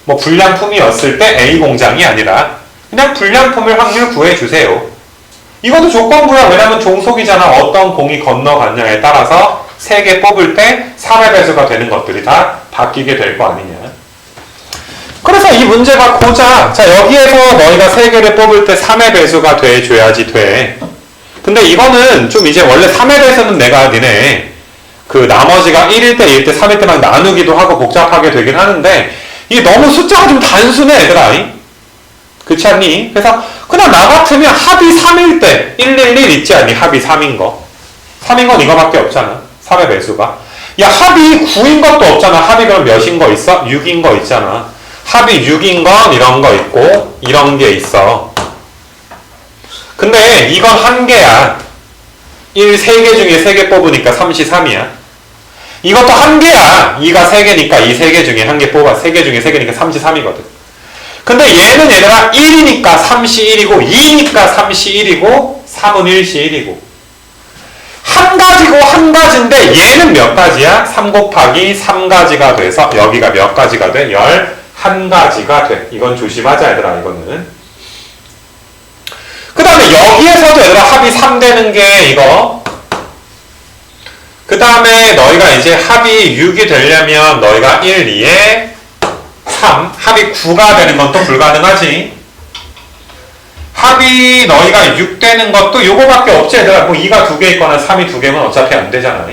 뭐 불량품이었을 때 A 공장이 아니라 그냥 불량품을 확률 구해주세요. 이것도 조건부야. 왜냐면 종속이잖아. 어떤 공이 건너갔냐에 따라서 3개 뽑을 때 3의 배수가 되는 것들이 다 바뀌게 될 거 아니냐. 그래서 이 문제가 고작 자 여기에서 너희가 3개를 뽑을 때 3의 배수가 돼줘야지 돼. 근데 이거는 좀 이제 원래 3의 배수는 내가 니네 나머지가 1일 때 1일 때 3일 때 막 나누기도 하고 복잡하게 되긴 하는데 이게 너무 숫자가 좀 단순해 얘들아. 그렇지 않니? 그래서 그냥 나 같으면 합이 3일 때 111 있지 않니? 합이 3인 거 3인 건 이거밖에 없잖아. 3의 배수가 야 합이 9인 것도 없잖아. 합이 그럼 몇인 거 있어? 6인 거 있잖아. 합이 6인 건 이런 거 있고 이런 게 있어. 근데 이건 한 개야. 3개 중에 3개 뽑으니까 3C3이야. 이것도 한 개야. 2가 3개니까 이 3개 중에 한 개 뽑아. 3개 중에 3개니까 3C3이거든. 근데 얘는 얘들아 1이니까 3C1이고 2니까 3C1이고 3은 1C1이고 한 가지고 한 가지인데 얘는 몇 가지야? 3 곱하기 3가지가 돼서 여기가 몇 가지가 돼? 11가지가 돼. 이건 조심하자 얘들아 이거는. 그 다음에 여기에서도 얘들아 합이 3 되는 게 이거 그 다음에 너희가 이제 합이 6이 되려면 너희가 1, 2에 3, 합이 9가 되는 건 또 불가능하지. 합이 너희가 6 되는 것도 요거밖에 없지 얘들아. 뭐 2가 2개 있거나 3이 2개면 어차피 안 되잖아.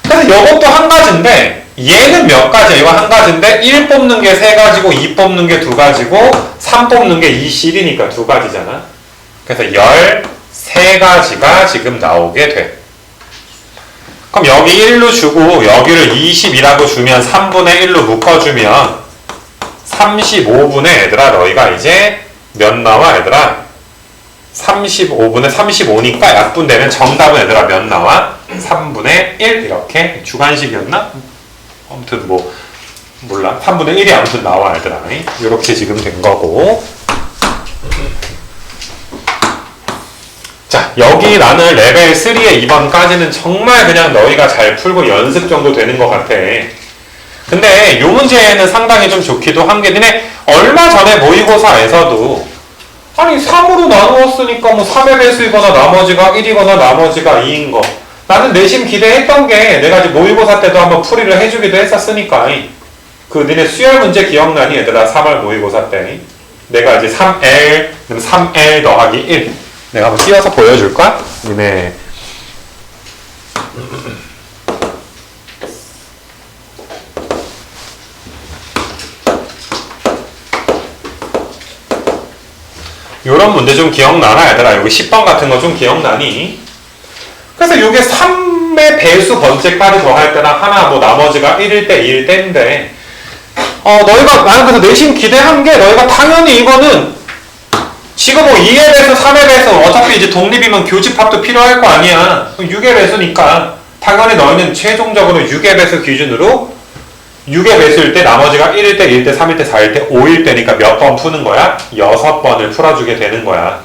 그래서 요것도 한 가지인데 얘는 몇 가지야? 이거 한 가지인데 1 뽑는 게 3가지고 2 뽑는 게 2가지고 3 뽑는 게 2실이니까 2가지잖아. 그래서 13가지가 지금 나오게 돼. 그럼 여기 1로 주고 여기를 20이라고 주면 3분의 1로 묶어주면 35분의 얘들아 너희가 이제 몇 나와 얘들아? 35분의 35니까 약분되면 정답은 얘들아 몇 나와? 3분의 1 이렇게 주관식이었나? 아무튼 뭐 몰라 3분의 1이 아무튼 나와 얘들아 이렇게 지금 된 거고. 자, 여기 나는 레벨 3의 2번까지는 정말 그냥 너희가 잘 풀고 연습 정도 되는 것 같아. 근데 이 문제는 상당히 좀 좋기도 한 게 니네 얼마 전에 모의고사에서도 아니 3으로 나누었으니까 뭐 3의 배수이거나 나머지가 1이거나 나머지가 2인 거 나는 내심 기대했던 게 내가 이제 모의고사 때도 한번 풀이를 해주기도 했었으니까 그 니네 수열 문제 기억나니 얘들아 3월 모의고사 때 내가 이제 3L 그럼 3L 더하기 1 내가 한번 띄워서 보여줄까? 니네 요런 문제 좀 기억나나 얘들아? 여기 10번 같은 거 좀 기억나니? 그래서 요게 3의 배수 번째까지 더할 때나 하나 뭐 나머지가 1일 때 2일 때인데 너희가 나는 그래서 내심 기대한 게 너희가 당연히 이거는 지금 뭐 2의 배수, 3의 배수 어차피 이제 독립이면 교집합도 필요할 거 아니야. 6의 배수니까 당연히 너희는 최종적으로 6의 배수 기준으로 6의 배수일 때 나머지가 1일 때, 2일 때, 3일 때, 4일 때, 5일 때니까 몇 번 푸는 거야? 6번을 풀어주게 되는 거야.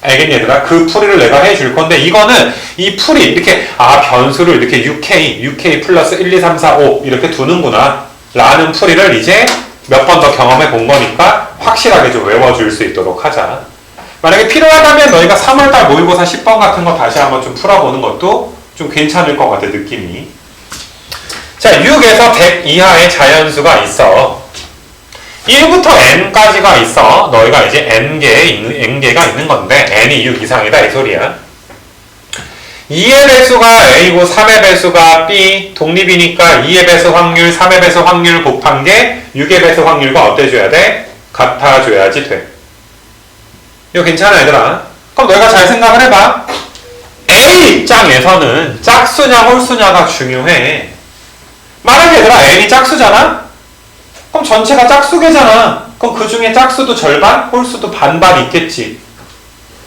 알겠니 얘들아? 그 풀이를 내가 해줄 건데 이거는 이 풀이 이렇게 변수를 이렇게 6K 플러스 1, 2, 3, 4, 5 이렇게 두는구나 라는 풀이를 이제 몇 번 더 경험해 본 거니까 확실하게 좀 외워줄 수 있도록 하자. 만약에 필요하다면 너희가 3월달 모의고사 10번 같은 거 다시 한번 좀 풀어보는 것도 좀 괜찮을 것 같아 느낌이. 자, 6에서 100 이하의 자연수가 있어. 1부터 n까지가 있어. 너희가 이제 n개가 있는 건데 n이 6 이상이다 이 소리야. 2의 배수가 a고 3의 배수가 b 독립이니까 2의 배수 확률, 3의 배수 확률 곱한 게 6의 배수 확률과 어때줘야 돼? 같아줘야지 돼. 이거 괜찮아 얘들아? 그럼 너희가 잘 생각을 해봐. A 입장에서는 짝수냐 홀수냐가 중요해. 만약에 얘들아 n이 짝수잖아? 그럼 전체가 짝수개잖아. 그럼 그 중에 짝수도 절반, 홀수도 반반 있겠지.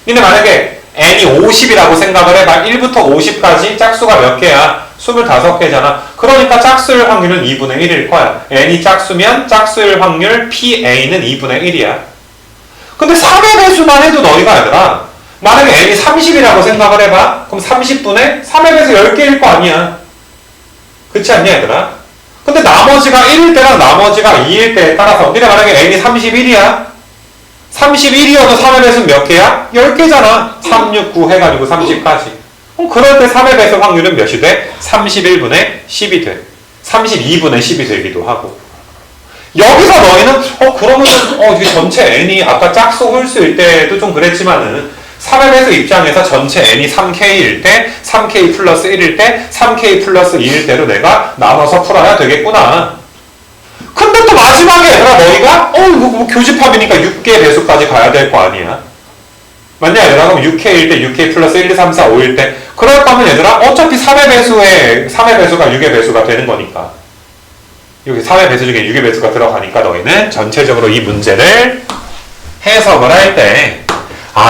근데 만약에 n이 50이라고 생각을 해봐. 1부터 50까지 짝수가 몇 개야? 25개잖아. 그러니까 짝수일 확률은 2분의 1일 거야. n이 짝수면 짝수일 확률 PA는 2분의 1이야. 근데 3의 배수만 해도 너희가 얘들아 만약에 n이 30이라고 생각을 해봐. 그럼 30분의 3의 배수 10개일 거 아니야. 그렇지 않냐 얘들아? 근데 나머지가 1일 때랑 나머지가 2일 때에 따라서 니네 만약에 n이 31이야 31이어도 3의 배수는 몇 개야? 10개잖아 3, 6, 9 해가지고 30까지 그럼 그럴 때 3의 배수 확률은 몇이 돼? 31분의 10이 돼 32분의 10이 되기도 하고 여기서 너희는 그러면은 이게 전체 n이 아까 짝수 홀수일 때도 좀 그랬지만은 3의 배수 입장에서 전체 n이 3k일 때 3k 플러스 1일 때 3k 플러스 2일 때로 내가 나눠서 풀어야 되겠구나. 근데 또 마지막에 얘들아 너희가 뭐 교집합이니까 6개 배수까지 가야 될 거 아니야. 맞냐 얘들아? 그럼 6k일 때 6k 플러스 1, 2, 3, 4, 5일 때 그럴 거면 얘들아 어차피 3의 배수가 6의 배수가 되는 거니까 여기 3의 배수 중에 6의 배수가 들어가니까 너희는 전체적으로 이 문제를 해석을 할 때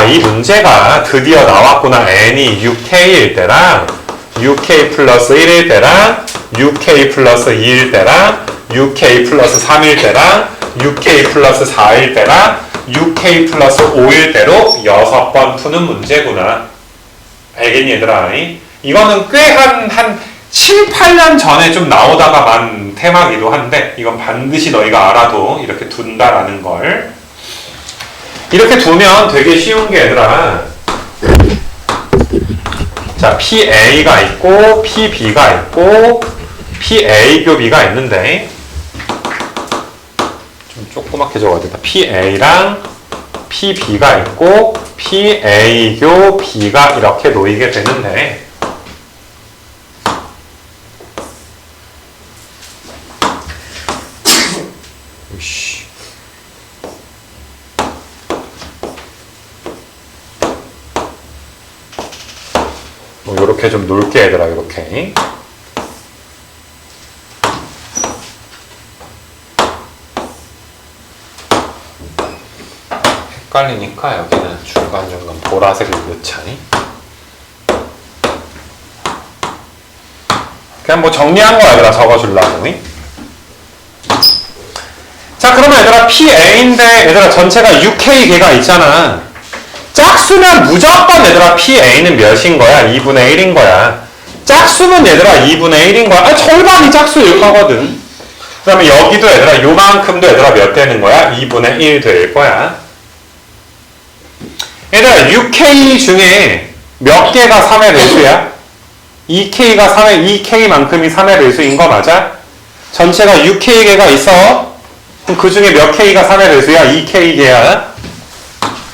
이 문제가 드디어 나왔구나. n이 6k일 때랑 6k 플러스 1일 때랑 6k 플러스 2일 때랑 6k 플러스 3일 때랑 6k 플러스 4일 때랑 6k 플러스 5일 때로 6번 푸는 문제구나. 알겠니 얘들아? 이거는 꽤 한 7, 8년 전에 좀 나오다가 만 테마기도 한데 이건 반드시 너희가 알아도 이렇게 둔다라는 걸 이렇게 두면 되게 쉬운 게 얘들아 자, PA가 있고 PB가 있고 PA 교 B가 있는데 좀 조그맣게 적어야 되겠다. PA랑 PB가 있고 PA 교 B가 이렇게 놓이게 되는데 뭐 요렇게 좀 놓을게 얘들아. 요렇게 헷갈리니까 여기는 중간중간 보라색을 넣자. 그냥 뭐 정리한 거 얘들아 적어주려고. 자, 그러면 얘들아 PA인데 얘들아 전체가 6K개가 있잖아. 짝수면 무조건 얘들아 PA는 몇인 거야? 2분의 1인 거야. 짝수는 얘들아 2분의 1인 거야. 절반이 짝수일 거거든. 그 다음에 여기도 얘들아 요만큼도 얘들아 몇 되는 거야? 2분의 1 될 거야. 얘들아 6K 중에 몇 개가 3의 배수야? 2K가 3의 2K만큼이 3의 배수인 거 맞아? 전체가 6K개가 있어. 그럼 그 중에 몇 K가 3의 배수야? 2K개야.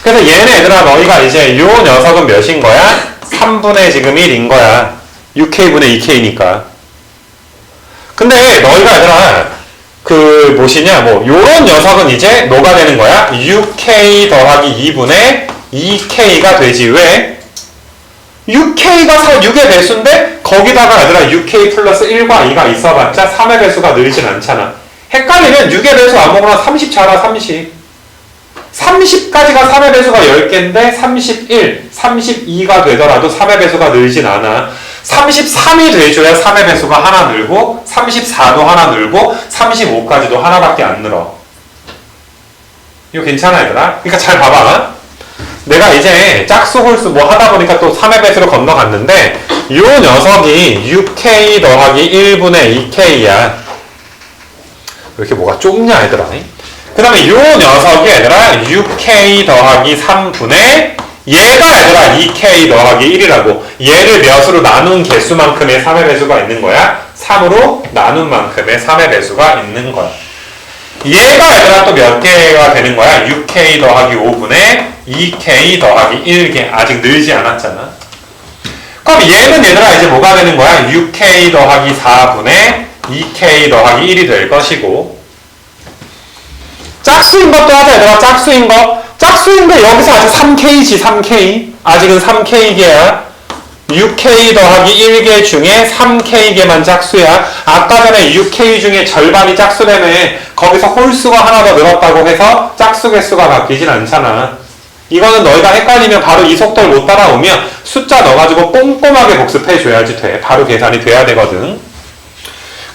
그래서 얘네 얘들아 너희가 이제 요 녀석은 몇인 거야? 3분의 지금 1인 거야. 6K분의 2K니까. 근데 너희가 얘들아 그 뭐시냐 뭐 요런 녀석은 이제 뭐가 되는 거야? 6K 더하기 2분의 2K가 되지. 왜? 6K가 6의 배수인데 거기다가 얘들아 6K 플러스 1과 2가 있어봤자 3의 배수가 늘진 않잖아. 헷갈리면 6의 배수 아무거나 30 잡아. 30까지가 3의 배수가 10개인데 31, 32가 되더라도 3의 배수가 늘진 않아. 33이 돼줘야 3의 배수가 하나 늘고 34도 하나 늘고 35까지도 하나밖에 안 늘어. 이거 괜찮아 얘들아? 그러니까 잘 봐봐. 내가 이제 짝수 홀수 뭐 하다 보니까 또 3의 배수로 건너갔는데 요 녀석이 6K 더하기 1분의 2K야. 왜 이렇게 뭐가 좁냐 얘들아? 그 다음에 요 녀석이 얘들아 6K 더하기 3분의 얘가 얘들아 2K 더하기 1이라고. 얘를 몇으로 나눈 개수만큼의 3의 배수가 있는 거야. 3으로 나눈 만큼의 3의 배수가 있는 거야. 얘가 얘들아 또 몇 개가 되는 거야? 6K 더하기 5분의 2K 더하기 1개. 아직 늘지 않았잖아. 그럼 얘는 얘들아 이제 뭐가 되는 거야? 6K 더하기 4분의 2K 더하기 1이 될 것이고. 짝수인 것도 하자 얘들아. 짝수인 거 여기서 아직 3K지. 3K 아직은 3K개야. 6K 더하기 1개 중에 3K개만 짝수야. 아까 전에 6K 중에 절반이 짝수라며. 거기서 홀수가 하나 더 늘었다고 해서 짝수 개수가 바뀌진 않잖아. 이거는 너희가 헷갈리면 바로 이 속도를 못 따라오면 숫자 넣어가지고 꼼꼼하게 복습해줘야지 돼. 바로 계산이 돼야 되거든.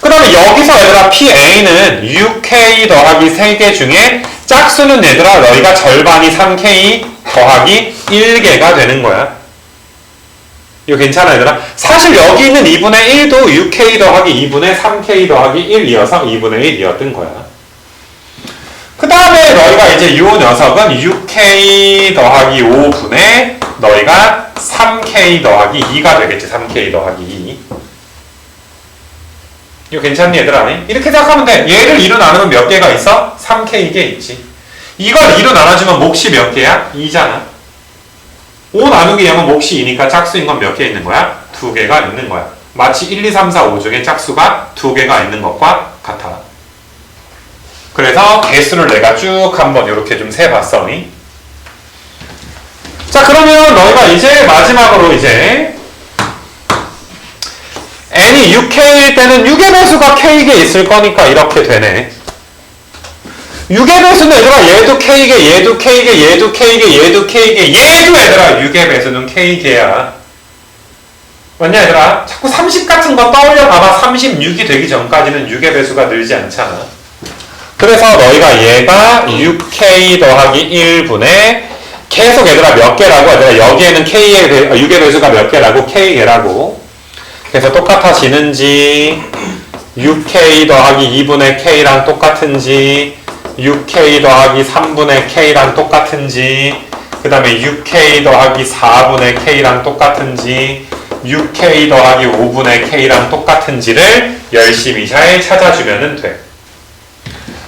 그 다음에 여기서 얘들아 PA는 6K 더하기 3개 중에 짝수는 얘들아 너희가 절반이 3K 더하기 1개가 되는 거야. 이거 괜찮아 얘들아? 사실 여기 있는 2분의 1도 6K 더하기 2분의 3K 더하기 1이어서 2분의 1이었던 거야. 그 다음에 너희가 이제 이 녀석은 6K 더하기 5분의 너희가 3K 더하기 2가 되겠지. 3K 더하기 2. 이거 괜찮니 얘들아? 이렇게 생각하면 돼. 얘를 2로 나누면 몇 개가 있어? 3K개 있지. 이걸 2로 나눠주면 몫이 몇 개야? 2잖아. 5 나누기 0은 몫이 2니까 짝수인 건 몇 개 있는 거야? 2개가 있는 거야. 마치 1, 2, 3, 4, 5 중에 짝수가 2개가 있는 것과 같아. 그래서 개수를 내가 쭉 한번 이렇게 좀 세봤어. 자, 그러면 너희가 이제 마지막으로 이제 n이 6K일 때는 6의 배수가 K개 있을 거니까 이렇게 되네. 6의 배수는 얘들아 얘도 K개, 얘도 K개, 얘도 K개, 얘도 K개, 얘도 얘들아 6의 배수는 K개야. 맞냐 얘들아? 자꾸 30 같은 거 떠올려 봐봐. 36이 되기 전까지는 6의 배수가 늘지 않잖아. 그래서 너희가 얘가 6K 더하기 1분의 계속 얘들아 몇 개라고? 얘들아 여기에는 K의 6의 배수가 몇 개라고? K개라고. 그래서 똑같아지는지 6K 더하기 2분의 K랑 똑같은지 6K 더하기 3분의 K랑 똑같은지 그 다음에 6K 더하기 4분의 K랑 똑같은지 6k 더하기 5분의 k랑 똑같은지를 열심히 잘 찾아주면 돼.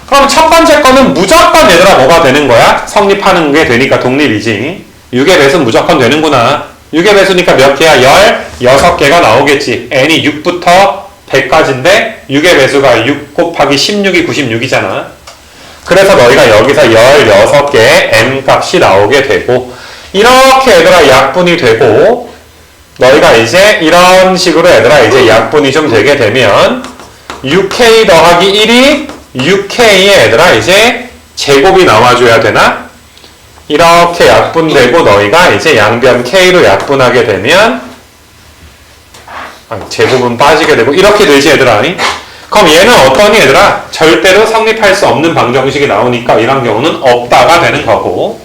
그럼 첫 번째 거는 무조건 얘들아 뭐가 되는 거야? 성립하는 게 되니까 독립이지. 6의 배수는 무조건 되는구나. 6의 배수니까 몇 개야? 16개가 나오겠지. n이 6부터 100까지인데 6의 배수가 6 곱하기 16이 96이잖아. 그래서 너희가 여기서 16개의 n 값이 나오게 되고 이렇게 얘들아 약분이 되고 너희가 이제 이런 식으로 얘들아 이제 약분이 좀 되게 되면 6k 더하기 1이 6k의 얘들아 이제 제곱이 나와줘야 되나? 이렇게 약분되고 너희가 이제 양변 k로 약분하게 되면 제곱은 빠지게 되고 이렇게 되지 얘들아. 그럼 얘는 어떠니 얘들아? 절대로 성립할 수 없는 방정식이 나오니까 이런 경우는 없다가 되는 거고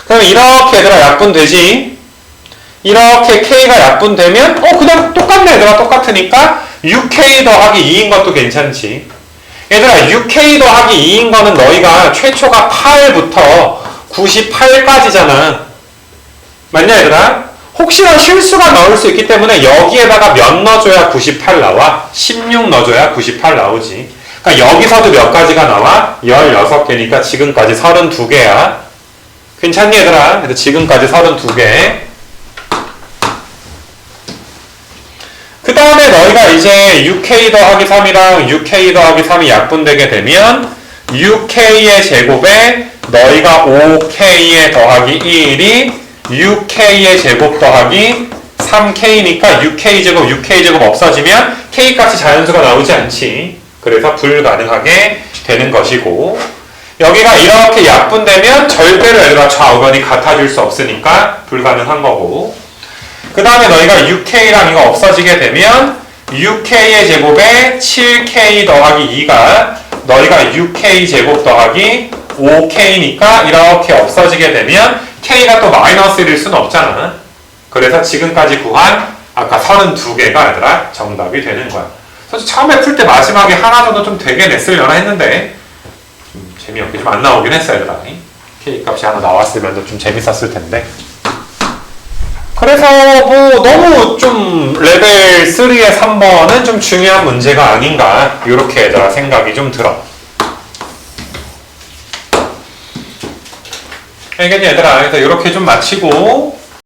그럼 이렇게 얘들아 약분되지? 이렇게 k가 약분되면 그냥 똑같네 얘들아. 똑같으니까 6k 더하기 2인 것도 괜찮지. 얘들아 6k 더하기 2인 거는 너희가 최초가 8부터 98까지잖아. 맞냐 얘들아? 혹시나 실수가 나올 수 있기 때문에 여기에다가 몇 넣어줘야 98 나와? 16 넣어줘야 98 나오지. 그러니까 여기서도 몇 가지가 나와? 16개니까 지금까지 32개야. 괜찮니 얘들아? 그래서 지금까지 32개. 그 다음에 너희가 이제 6k 더하기 3이랑 6k 더하기 3이 약분되게 되면 6k의 제곱에 너희가 5k의 더하기 1이 6k의 제곱 더하기 3k니까 6k 제곱 없어지면 k 값이 자연수가 나오지 않지. 그래서 불가능하게 되는 것이고 여기가 이렇게 약분되면 절대로 얘들아 좌우변이 같아질 수 없으니까 불가능한 거고 그 다음에 너희가 6k랑 이거 없어지게 되면 6k의 제곱에 7k 더하기 2가 너희가 6k 제곱 더하기 5k니까 이렇게 없어지게 되면 k가 또 마이너스 1일 수는 없잖아. 그래서 지금까지 구한 아까 32개가 얘들아 정답이 되는 거야. 사실 처음에 풀 때 마지막에 하나 정도 좀 되게 냈으려나 했는데 좀 재미없게 좀 안 나오긴 했어요 얘들아. k 값이 하나 나왔으면 좀 재밌었을 텐데 그래서 뭐 너무 좀 레벨 3의 3번은 좀 중요한 문제가 아닌가 이렇게 얘들아 생각이 좀 들어. 알겠니 얘들아? 그래서 이렇게 좀 마치고